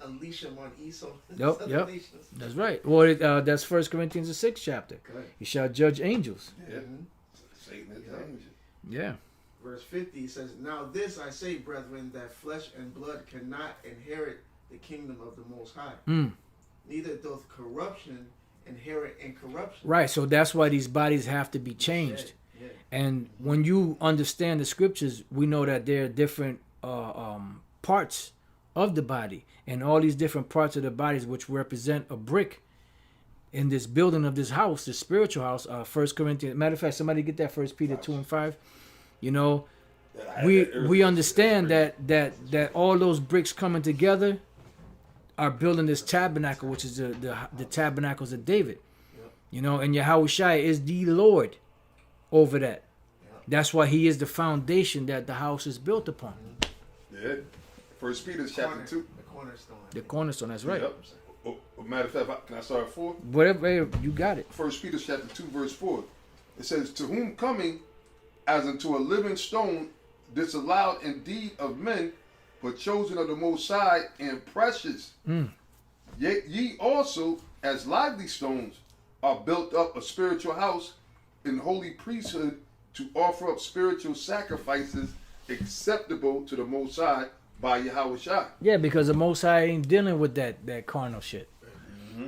unleash him on Esau. Yep. That's right. Well, that's 1 Corinthians the 6th chapter. Correct. You shall judge angels. Yeah. Satan is the angel. Yeah. Verse 50 says, now this I say, brethren, that flesh and blood cannot inherit the kingdom of the Most High. Neither doth corruption inherit incorruption. Right. So that's why these bodies have to be changed. Yeah. And when you understand the scriptures, we know that there are different parts of the body, and all these different parts of the bodies which represent a brick in this building of this house, this spiritual house. 1 Corinthians. Matter of fact, somebody get that 1 Peter 2 and 5. You know, we understand that all those bricks coming together are building this tabernacle, which is the tabernacles of David. Yep. You know, and Yahweh Shai is the Lord over that. Yep. That's why he is the foundation that the house is built upon. Yeah. 1 Peter chapter 2. The cornerstone. The cornerstone, that's right. Yep. Matter of fact, can I start at 4? Whatever, you got it. 1 Peter chapter 2, verse 4. It says, to whom coming as unto a living stone, disallowed indeed of men, but chosen of the Most High and precious. Yet ye also, as lively stones, are built up a spiritual house in holy priesthood to offer up spiritual sacrifices acceptable to the Most High by Yahweh Shai. Yeah, because the Most High ain't dealing with that carnal shit.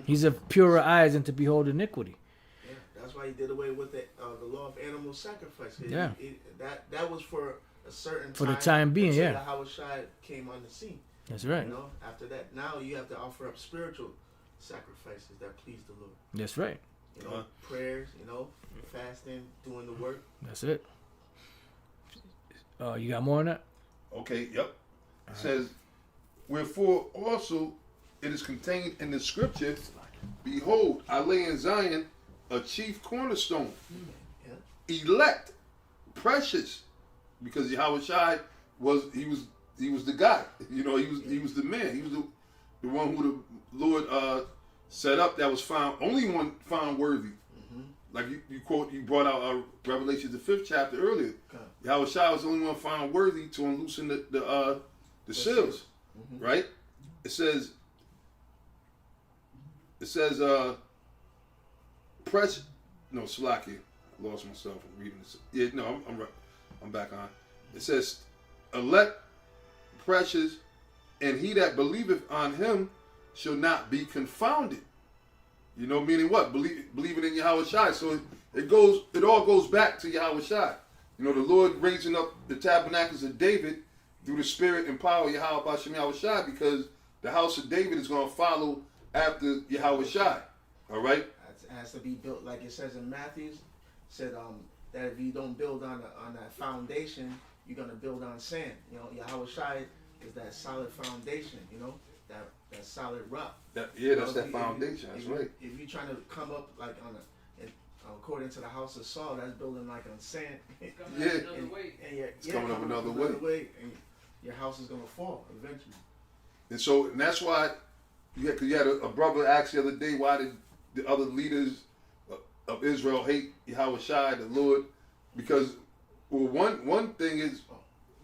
He's of purer eyes and to behold iniquity. Yeah, that's why he did away with the law of animal sacrifice. Yeah. That was for a certain For time. the time being, until yeah. Yahweh Shai came on the scene. That's right. You know, after that, now you have to offer up spiritual sacrifices that please the Lord. That's right. You know, prayers, you know, fasting, doing the work. That's it. You got more on that? Okay, yep. It says, wherefore also it is contained in the scripture, behold, I lay in Zion a chief cornerstone, elect, precious, because Yahweh Shai was the guy. You know, he was the man. He was the one who the Lord set up that was only one found worthy. Like you brought out Revelation the 5th chapter earlier. Okay. Yahweh Shai was the only one found worthy to unloosen the seals, right? It says press. No, Slaki. I lost myself reading this. Yeah, no, I'm back on. It says, elect, precious, and he that believeth on him shall not be confounded. You know, meaning what? Believing in Yahweh Shai. So it all goes back to Yahweh Shai. You know, the Lord raising up the tabernacles of David through the spirit and power of Yahweh Bashem Yahweh Shai, because the house of David is going to follow after Yahweh Shai. All right? It has to be built, like it says in Matthew, said that if you don't build on that foundation, you're going to build on sand. You know, Yahweh Shai is that solid foundation, you know, that solid rock. That's know, that foundation. That's right. If you're trying to come up like according to the house of Saul, that's building like on sand. It's coming up another way. And your house is going to fall eventually. And that's why you had a brother ask the other day, why did the other leaders of Israel hate Yahweh Shai, the Lord? Because one thing is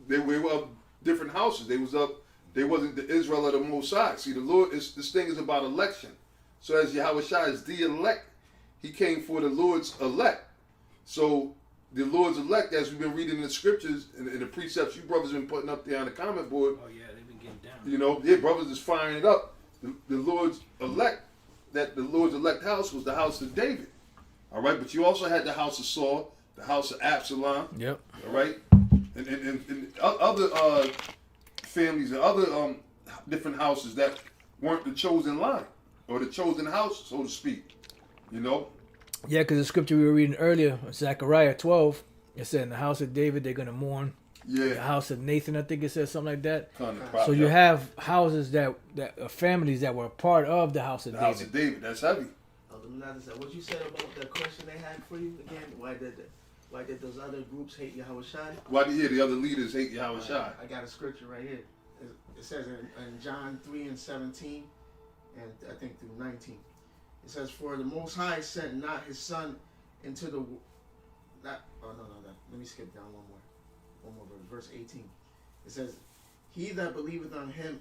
they were up different houses. They wasn't the Israel of the Most High. See, the Lord this thing is about election. So as Yahweh Shai is the elect, he came for the Lord's elect. So the Lord's elect, as we've been reading in the scriptures and the precepts you brothers been putting up there on the comment board. Oh yeah, they've been getting down. You know, yeah, brothers is firing it up. The Lord's elect, that the Lord's elect house was the house of David. All right, but you also had the house of Saul, the house of Absalom. Yep. All right, and other families and other different houses that weren't the chosen line or the chosen house, so to speak. You know. Yeah, because the scripture we were reading earlier, Zechariah 12, it said in the house of David they're gonna mourn. The Yeah. house of Nathan, I think it said something like that. Kind of So prophet. you have houses that families that were part of the house of the David. house of David. That's heavy. What you said about the question they had for you again? Why did those other groups hate Yahweh Shai? Why do you hear the other leaders hate Yahweh Shai? I got a scripture right here. It says in John 3:17, and I think through 19. It says, "For the Most High sent not His Son into the that." Oh no. Let me skip down one more verse 18. It says, "He that believeth on Him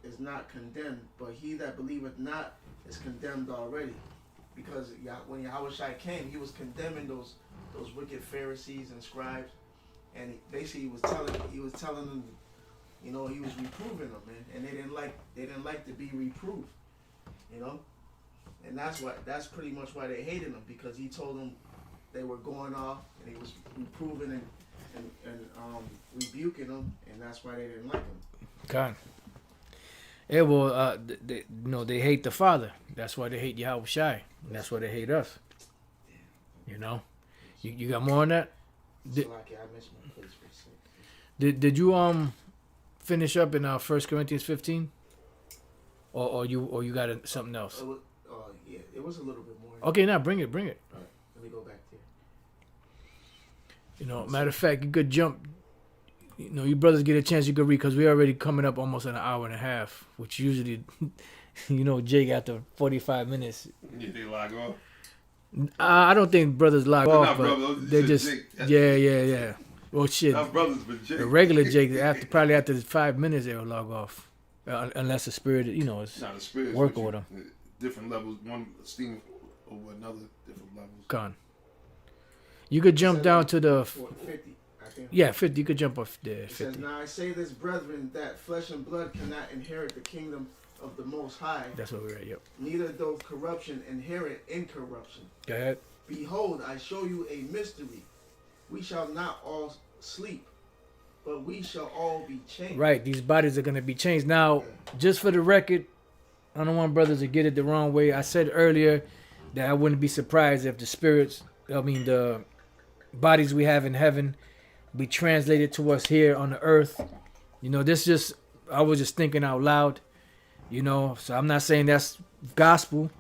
is not condemned, but he that believeth not is condemned already." Because when Yahweh Shai came, He was condemning those wicked Pharisees and scribes, and basically he was telling them, you know, He was reproving them, man, and they didn't like to be reproved, you know, and that's pretty much why they hated Him, because He told them they were going off, and He was reproving and rebuking them, and that's why they didn't like Him. God. Yeah, well, they hate the Father. That's why they hate Yahweh Shai. And that's why they hate us. You know? You got more on that? So like, I missed my place for a second. Did you finish up in 1 Corinthians 15? Or you got something else? Yeah, it was a little bit more. Okay, now bring it. All right, let me go back there. You know, matter of fact, you could jump. You know, you brothers get a chance, you could read, because we're already coming up almost an hour and a half, which usually, you know, Jake after 45 minutes. Yeah, they log off. I don't think brothers log They're off, not but brothers, they it's just, Jake. yeah. Well, shit, Not brothers, but Jake. the regular Jake, probably after 5 minutes, they'll log off. Unless the spirit, you know, is Not the spirits. working but with you- Different levels. One esteem over another. Different levels. gone. You could jump down to the, 50, I think. yeah, 50, you could jump off there, It says, 50. "Now I say this, brethren, that flesh and blood cannot inherit the kingdom of the Most High, That's what we're at, yep. neither doth corruption inherit incorruption. Go ahead. Behold, I show you a mystery. We shall not all sleep, but we shall all be changed." Right, these bodies are going to be changed. Now, just for the record, I don't want brothers to get it the wrong way. I said earlier that I wouldn't be surprised if the bodies we have in heaven be translated to us here on the earth. You know, I was just thinking out loud, you know, so I'm not saying that's gospel,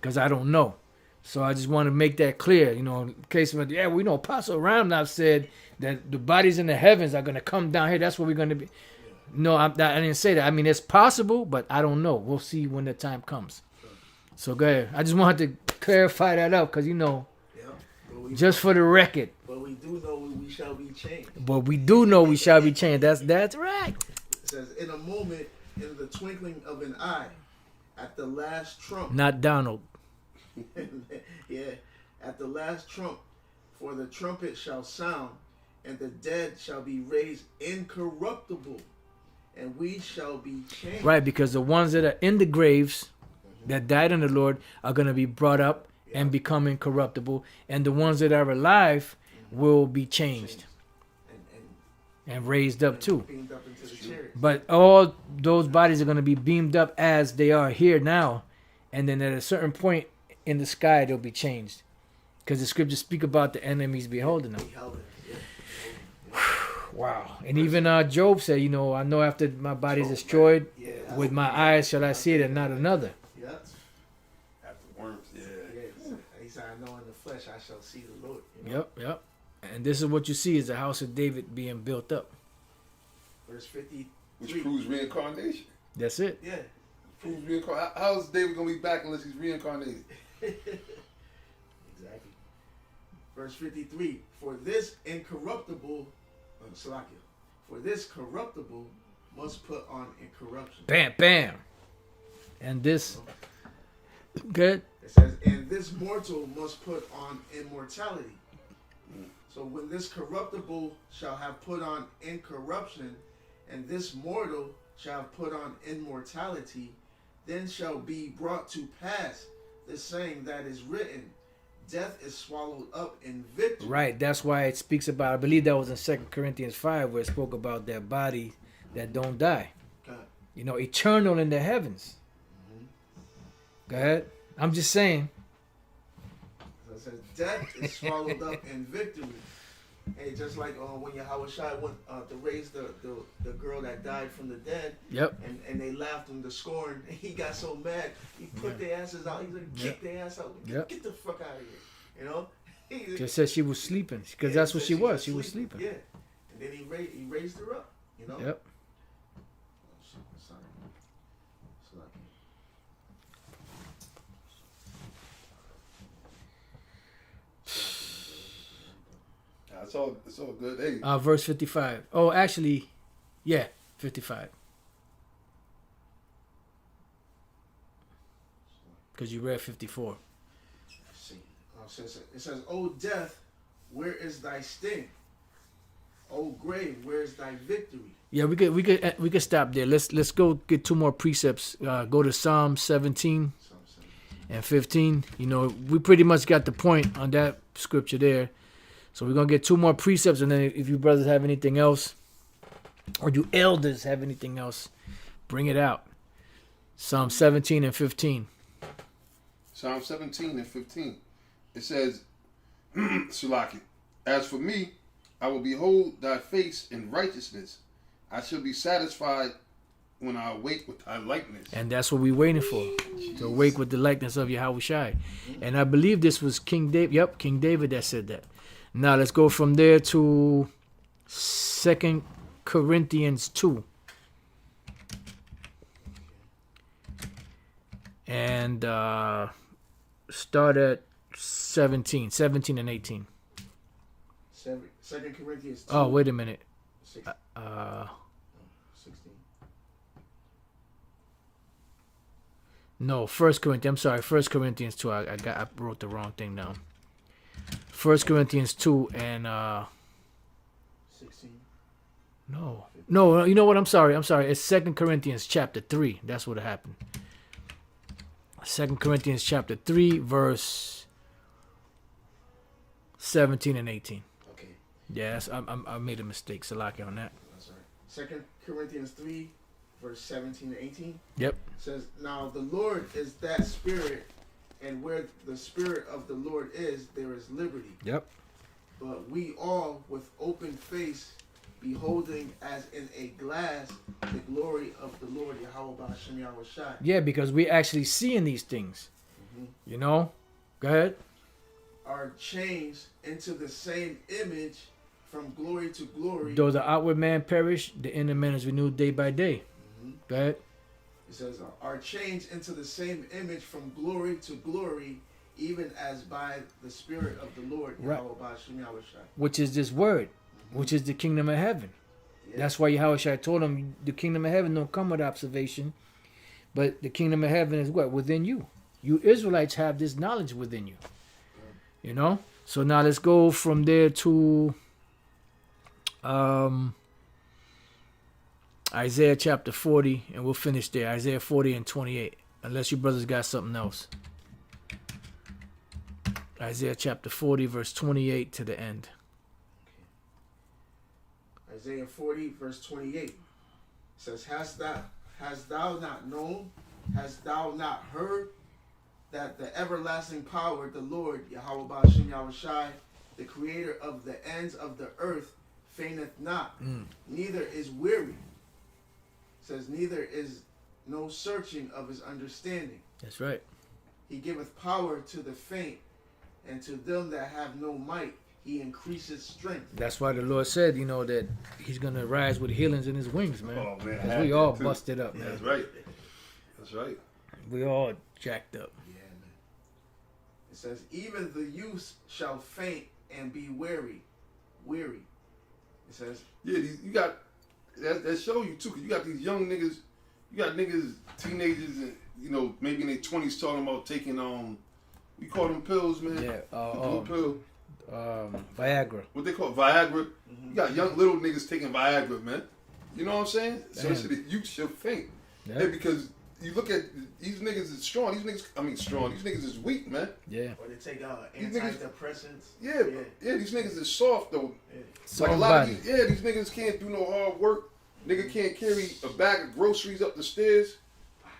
because I don't know. So I just want to make that clear, you know, in case of, we know Apostle Ramnath said that the bodies in the heavens are going to come down here. That's where we're going to be. No, I didn't say that. I mean, it's possible, but I don't know. We'll see when the time comes. So go ahead. I just wanted to clarify that up, because, you know, Yeah. But just for the record. but we do know we shall be changed. But we do know we shall be changed. That's right. It says, "In a moment, in the twinkling of an eye, at the last trump." Not Donald. Yeah, "at the last trump, for the trumpet shall sound, and the dead shall be raised incorruptible, and we shall be changed." Right, because the ones that are in the graves that died in the Lord are going to be brought up and become incorruptible. And the ones that are alive will be changed and raised up too. Beamed up into the chariot. But all those bodies are going to be beamed up as they are here now. And then at a certain point in the sky, they'll be changed. Because the scriptures speak about the enemies beholding them. Beheld it, yeah. Wow. And even Job said, you know, I know after my body is destroyed, Yeah. with my eyes shall I see it and not another. Yeah. After worms, yeah. Yeah. He said, "I know in the flesh I shall see the Lord." You know? Yep. And this is what you see is the house of David being built up. Verse 53. Which proves reincarnation. That's it. Yeah. Proves reincarnation. How is David gonna be back unless he's reincarnated? Exactly. Verse 53. "For this incorruptible, Salakia, for this corruptible must put on incorruption." Bam. And this, good. It says, "And this mortal must put on immortality. So when this corruptible shall have put on incorruption, and this mortal shall have put on immortality, then shall be brought to pass the saying that is written, death is swallowed up in victory. Right. That's why it speaks about, I believe that was in 2 Corinthians 5, where it spoke about that body that don't die. God. You know, eternal in the heavens. Go ahead. I'm just saying. So it says, death is swallowed up in victory. Hey, just like when Yahweh Shai went to raise the girl that died from the dead, Yep. and they laughed him to scorn, and he got so mad, he put their asses out, he's like, kick their ass out, get the fuck out of here, you know? Just said she was sleeping, because that's what she was. She was sleeping. Yeah, and then he raised her up, you know? Yep. It's all good. Hey, Verse 55. Oh, actually, yeah, 55. Because you read 54. Let's see. It says, O death, where is thy sting? O grave, where is thy victory? Yeah, we could stop there. Let's go get two more precepts. Go to Psalm 17 and 15. You know, we pretty much got the point on that scripture there. So we're going to get two more precepts, and then if you brothers have anything else, or you elders have anything else, bring it out. Psalm 17 and 15. Psalm 17 and 15. It says, Sulaki, as for me, I will behold thy face in righteousness. I shall be satisfied when I awake with thy likeness. And that's what we're waiting for. To awake with the likeness of Yahweh Shai. And I believe this was King David. Yep, King David that said that. Now let's go from there to 2 Corinthians 2. And start at 17 and 18. 2 Corinthians 2. Oh, wait a minute. 16. No, 1 Corinthians. I'm sorry, 1 Corinthians 2. I wrote the wrong thing down. 1 Corinthians 2 and 16. No, you know what? I'm sorry. It's 2 Corinthians chapter 3. That's what happened. 2 Corinthians chapter 3, verse 17 and 18. Okay. Yes, I made a mistake. Salaki on that. That's right. 2 Corinthians 3, verse 17 and 18. Yep. Says, now the Lord is that Spirit, and where the Spirit of the Lord is, there is liberty. Yep. But we all, with open face, beholding as in a glass the glory of the Lord Yahweh B'Hashem Yahweh Shai. Yeah, because we actually seeing these things. You know? Go ahead. Are changed into the same image from glory to glory. Though the outward man perish, the inner man is renewed day by day. Go ahead. It says, are changed into the same image from glory to glory, even as by the Spirit of the Lord, Right. Yahweh B'Hashem Yahweh Shai. Which is this word, which is the kingdom of heaven. Yeah. That's why Yahweh Shai told him the kingdom of heaven don't come with observation, but the kingdom of heaven is what? Within you. You Israelites have this knowledge within you. You know? So now let's go from there to Isaiah chapter 40, and we'll finish there. Isaiah 40 and 28. Unless you brothers got something else. Isaiah chapter 40, verse 28 to the end. Isaiah 40, verse 28 says, Hast thou not known, hast thou not heard, that the everlasting power, the Lord, Yahweh B'Hashem Yahweh Shai, the creator of the ends of the earth, fainteth not, neither is weary. Says, neither is no searching of his understanding. That's right. He giveth power to the faint, and to them that have no might, he increases strength. That's why the Lord said, you know, that he's going to rise with healings in his wings, man. Oh, man. Because we all busted up, man. That's right. That's right. We all jacked up. Yeah, man. It says, even the youth shall faint and be weary. It says, Yeah, you got that show you too. 'Cause you got these young niggas. You got niggas, teenagers, and you know maybe in their 20s talking about taking we call them pills, man. Yeah. The blue pill. Viagra. What they call Viagra. You got young little niggas taking Viagra, man. You know what I'm saying? So Damn. you should faint. Yeah. Yeah, because you look at these niggas is strong. These niggas is weak, man. Yeah. Or they take out These niggas- antidepressants. Yeah, these niggas is soft though. Soft Like a lot body. of these niggas can't do no hard work. Nigga can't carry a bag of groceries up the stairs.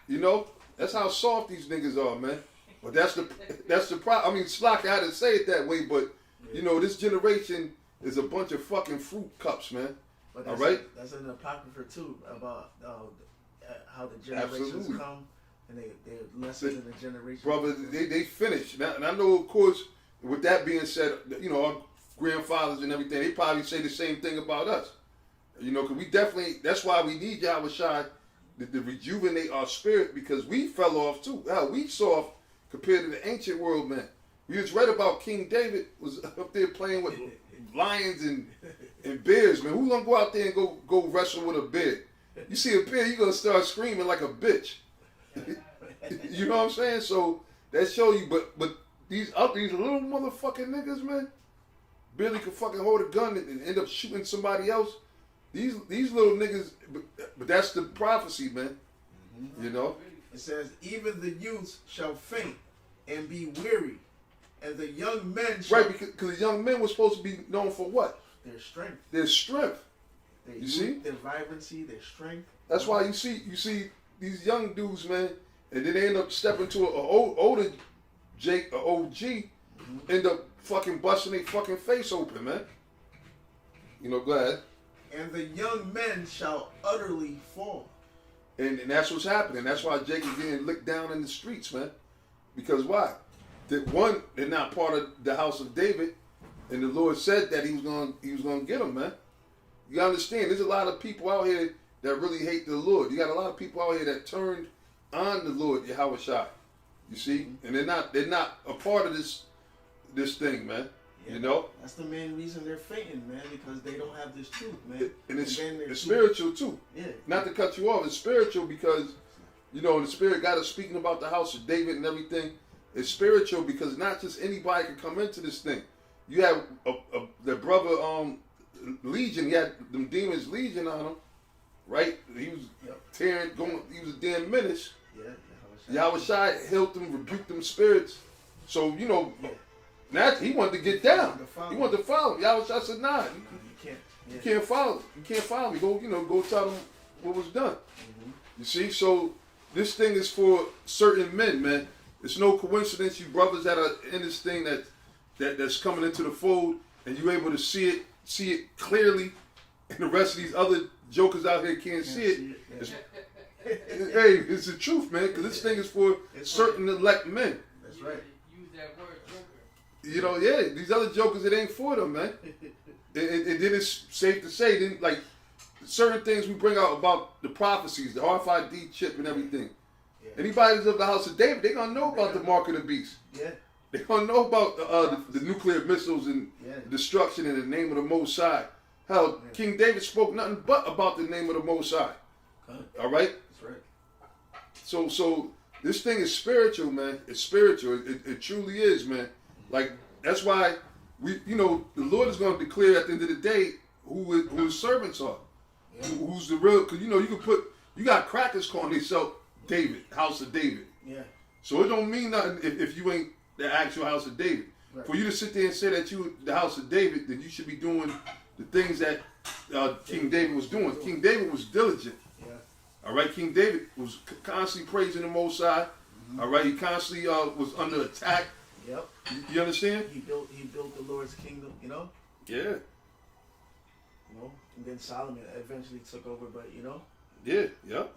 You know, that's how soft these niggas are, man. But that's the problem. I mean, Slock, I had to say it that way, but you know, this generation is a bunch of fucking fruit cups, man. But All that's right. That's an apocrypha too about how the generations Absolutely. come and they're lesser than the generation. Brother, they finished. Now, and I know, of course, with that being said, you know, our grandfathers and everything, they probably say the same thing about us. You know, because we definitely, that's why we need Yahweh Shai to rejuvenate our spirit, because we fell off too. Hell, we soft compared to the ancient world, man. We just read about King David was up there playing with lions and bears, man. Who's gonna go out there and go wrestle with a bear? You see a bear, you're gonna start screaming like a bitch. You know what I'm saying? So that show you, but these little motherfucking niggas, man, barely could fucking hold a gun and end up shooting somebody else. These little niggas, but that's the prophecy, man. You know. It says, even the youths shall faint and be weary, and the young men shall Right, because the young men were supposed to be known for what? their strength, Their strength. their You youth, see? their vibrancy, their strength. That's why you see these young dudes, man, and then they end up stepping to an older Jake, or OG, end up fucking busting their fucking face open, man. You know, go ahead. And the young men shall utterly fall. And that's what's happening. That's why Jake is getting licked down in the streets, man. Because why? One, they're not part of the house of David, and the Lord said that he was gonna get them, man. You gotta understand, there's a lot of people out here that really hate the Lord. You got a lot of people out here that turned on the Lord, Yahweh Shai. You see? And they're not a part of this thing, man. Yeah. You know? That's the main reason they're fainting, man, because they don't have this truth, man. And it's then they're spiritual too. Yeah. Not to cut you off, it's spiritual because, you know, the Spirit got us speaking about the house of David and everything. It's spiritual because not just anybody can come into this thing. You have the brother Legion, he had them demons Legion on him, right? He was he was a damn menace. Yeah. Yahweh Shai helped them, rebuked them spirits. So, you know, he wanted to get down. He wanted to follow him. Yahweh Shai said, nah, You can't. Yeah. you can't follow. You can't follow me. Go tell them what was done. You see, so this thing is for certain men, man. It's no coincidence you brothers that are in this thing that's coming into the fold, and you're able to see it clearly, and the rest of these other jokers out here can't see it. Yeah. Hey, it's the truth, man. Because this thing is for certain elect men. That's right. Use that word, joker. You know, yeah. These other jokers, it ain't for them, man. And then it's safe to say, then like certain things we bring out about the prophecies, the RFID chip and everything. Yeah. Anybody that's of the house of David, they gonna know about the mark of the beast. Yeah. They gonna know about the nuclear missiles and Yeah. destruction in the name of the Most High. Hell, Yeah. King David spoke nothing but about the name of the Most High. All right. That's right. So this thing is spiritual, man. It's spiritual. It truly is, man. Like that's why the Lord is gonna declare at the end of the day who his servants are. Yeah. Who's the real? Because you got crackers calling themselves David, House of David. Yeah. So it don't mean nothing if you ain't the actual House of David. Right. For you to sit there and say that you the House of David, then you should be doing the things that King David was doing. King David was diligent. Yeah. All right, King David was constantly praising the Most High. All right, he constantly was under attack. Yep. You understand? He built the Lord's kingdom, you know? Yeah, You know? And then Solomon eventually took over, but you know? yeah, yep.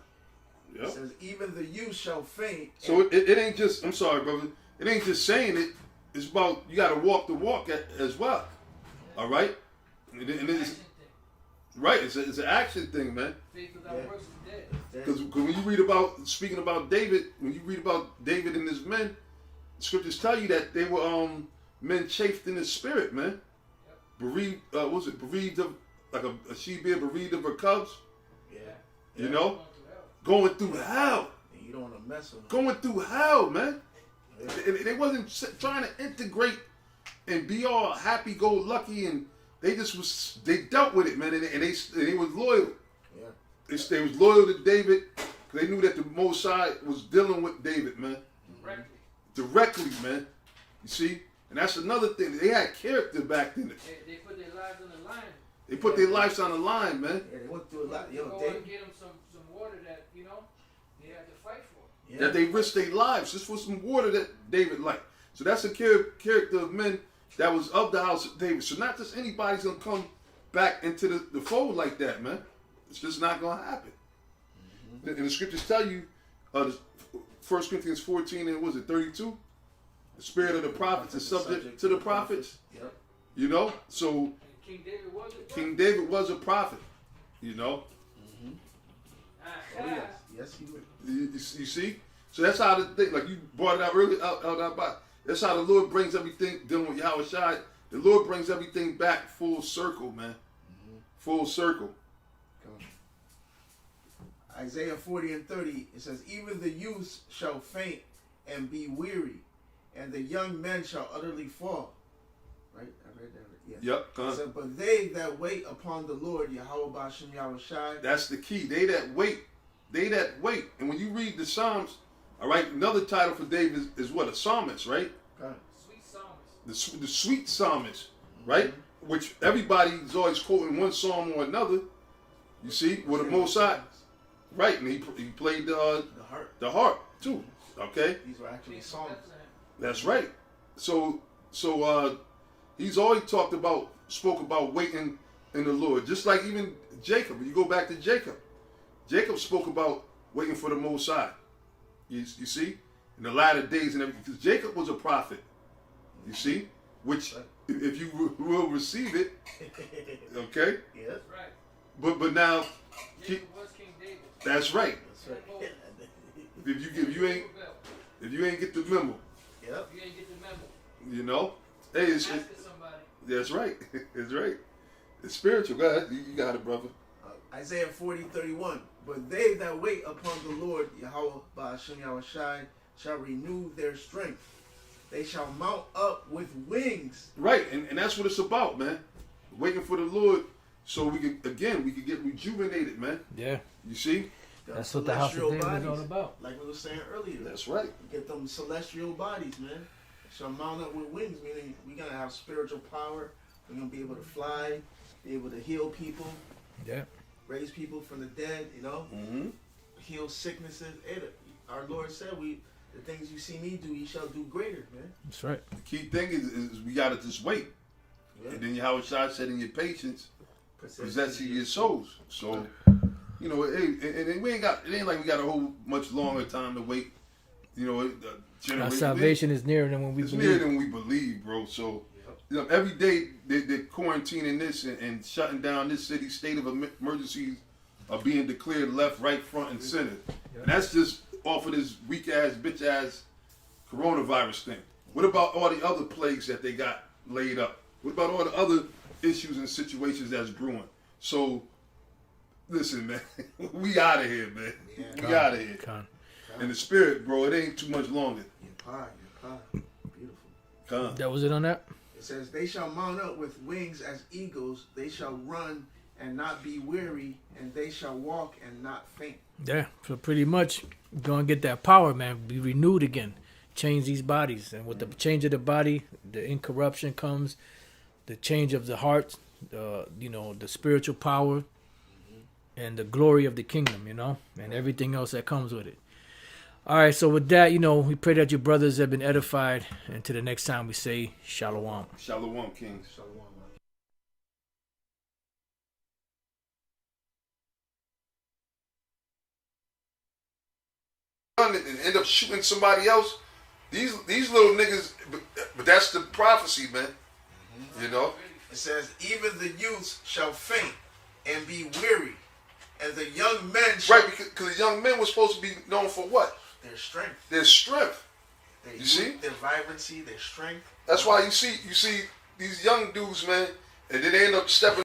It says, even the youth shall faint. So it ain't just, I'm sorry, brother, it ain't just saying it. It's about, you got to walk the walk as well. All right? And it's, right, it's an action thing, man. Faith without Yeah. works is dead. Because when you read about, speaking about David, when you read about David and his men, the scriptures tell you that they were men chafed in the spirit, man. Bereaved, what was it? Bereaved of, like a she-bear bereaved of her cubs. Yeah. You know? Going through hell. And you don't want to mess with them. Going through hell, man. Yeah. They wasn't trying to integrate and be all happy go lucky, and they dealt with it, man, and they was loyal. Yeah. They was loyal to David because they knew that the Most High was dealing with David, man. Directly, man. You see, and that's another thing. They had character back then. They put their lives on the line. They put their lives on the line, man. Yeah, they went through a lot. Yo, Go David. and get them some water that they had to fight for. Yeah. That they risked their lives just for some water that David liked. So that's a character of men that was of the house of David. So not just anybody's gonna come back into the fold like that, man. It's just not gonna happen. And the scriptures tell you, 1 Corinthians 14 and was it 32? The spirit of the prophets is subject to the prophets. Yep. You know, so And King David was a prophet. King David was a prophet. You know, Oh, yes. Yes, he would. you see. So that's how the thing, like you brought it out earlier, that's how the Lord brings everything, dealing with Yahweh Shai, the Lord brings everything back full circle, man. Full circle. Isaiah 40 and 30, it says, even the youths shall faint and be weary, and the young men shall utterly fall. Right? I read that. Yeah. Yep. It said, but they that wait upon the Lord, Yahweh Bashem Yahweh Shai. That's the key. They that wait. They that wait. And when you read the Psalms, all right, another title for David is what? A psalmist, right? Okay. Sweet psalmist. The sweet psalmist, right? Which everybody's always quoting one psalm or another. You see, with the Most High. Right, and he played The heart. the harp too. Okay, These were actually King songs. Bethlehem. that's right. So he's always spoke about waiting in the Lord. Just like even Jacob. When you go back to Jacob, Jacob spoke about waiting for the Most High. You see, in the latter days and everything. Because Jacob was a prophet. You see, which if you will receive it, okay. Yes. Right. But now, Jacob was King David. that's right. That's right. If you ain't get the memo, Yep. You ain't get the memo. you know, hey, it's Ask it somebody. that's right. It's right. It's spiritual. Go ahead. You got it, brother. Isaiah 40:31. But they that wait upon the Lord, Yahweh Ba'ashem Yahweh Shai, shall renew their strength. They shall mount up with wings. Right, and that's what it's about, man. Waiting for the Lord, so we could get rejuvenated, man. Yeah, You see, that's what the house of Celestial David is all bodies. about. Like we were saying earlier. that's right. Get them celestial bodies, man. Shall mount up with wings, meaning we're gonna have spiritual power. We're gonna be able to fly, be able to heal people, Yeah, raise people from the dead, Mm-hmm. heal sicknesses. Our Lord said, the things you see me do, you shall do greater, man. that's right. The key thing is we gotta just wait, Yeah. and then Yahweh Shai said, in your patience, possess ye your souls. So, hey, and we ain't got. It ain't like we got a whole much longer time to wait. Our salvation is nearer than when we It's believe. nearer than we believe, bro. So, every day they're quarantining this and shutting down this city. State of emergencies are being declared left, right, front, and center. And that's just off of this weak ass, bitch ass coronavirus thing. What about all the other plagues that they got laid up? What about all the other issues and situations that's brewing? So, listen, man, we out of here, man. Yeah. We out of here. Con. In the spirit, bro, it ain't too much longer. Your pie. Beautiful. Come. That was it on that. It says, they shall mount up with wings as eagles. They shall run and not be weary, and they shall walk and not faint. Yeah, so pretty much gonna get that power, man. Be renewed again. Change these bodies, and with the change of the body, the incorruption comes. The change of the heart, the spiritual power, and the glory of the kingdom, and everything else that comes with it. All right, so with that, we pray that your brothers have been edified. And until the next time we say, Shalom. Shalom, Kings. Shalom, man. And end up shooting somebody else. These little niggas, but that's the prophecy, man. It says, even the youths shall faint and be weary, and the young men shall... Right, because the young men were supposed to be known for what? Their strength. Their strength. Their You see? Their vibrancy, their strength. That's why you see these young dudes, man, and then they end up stepping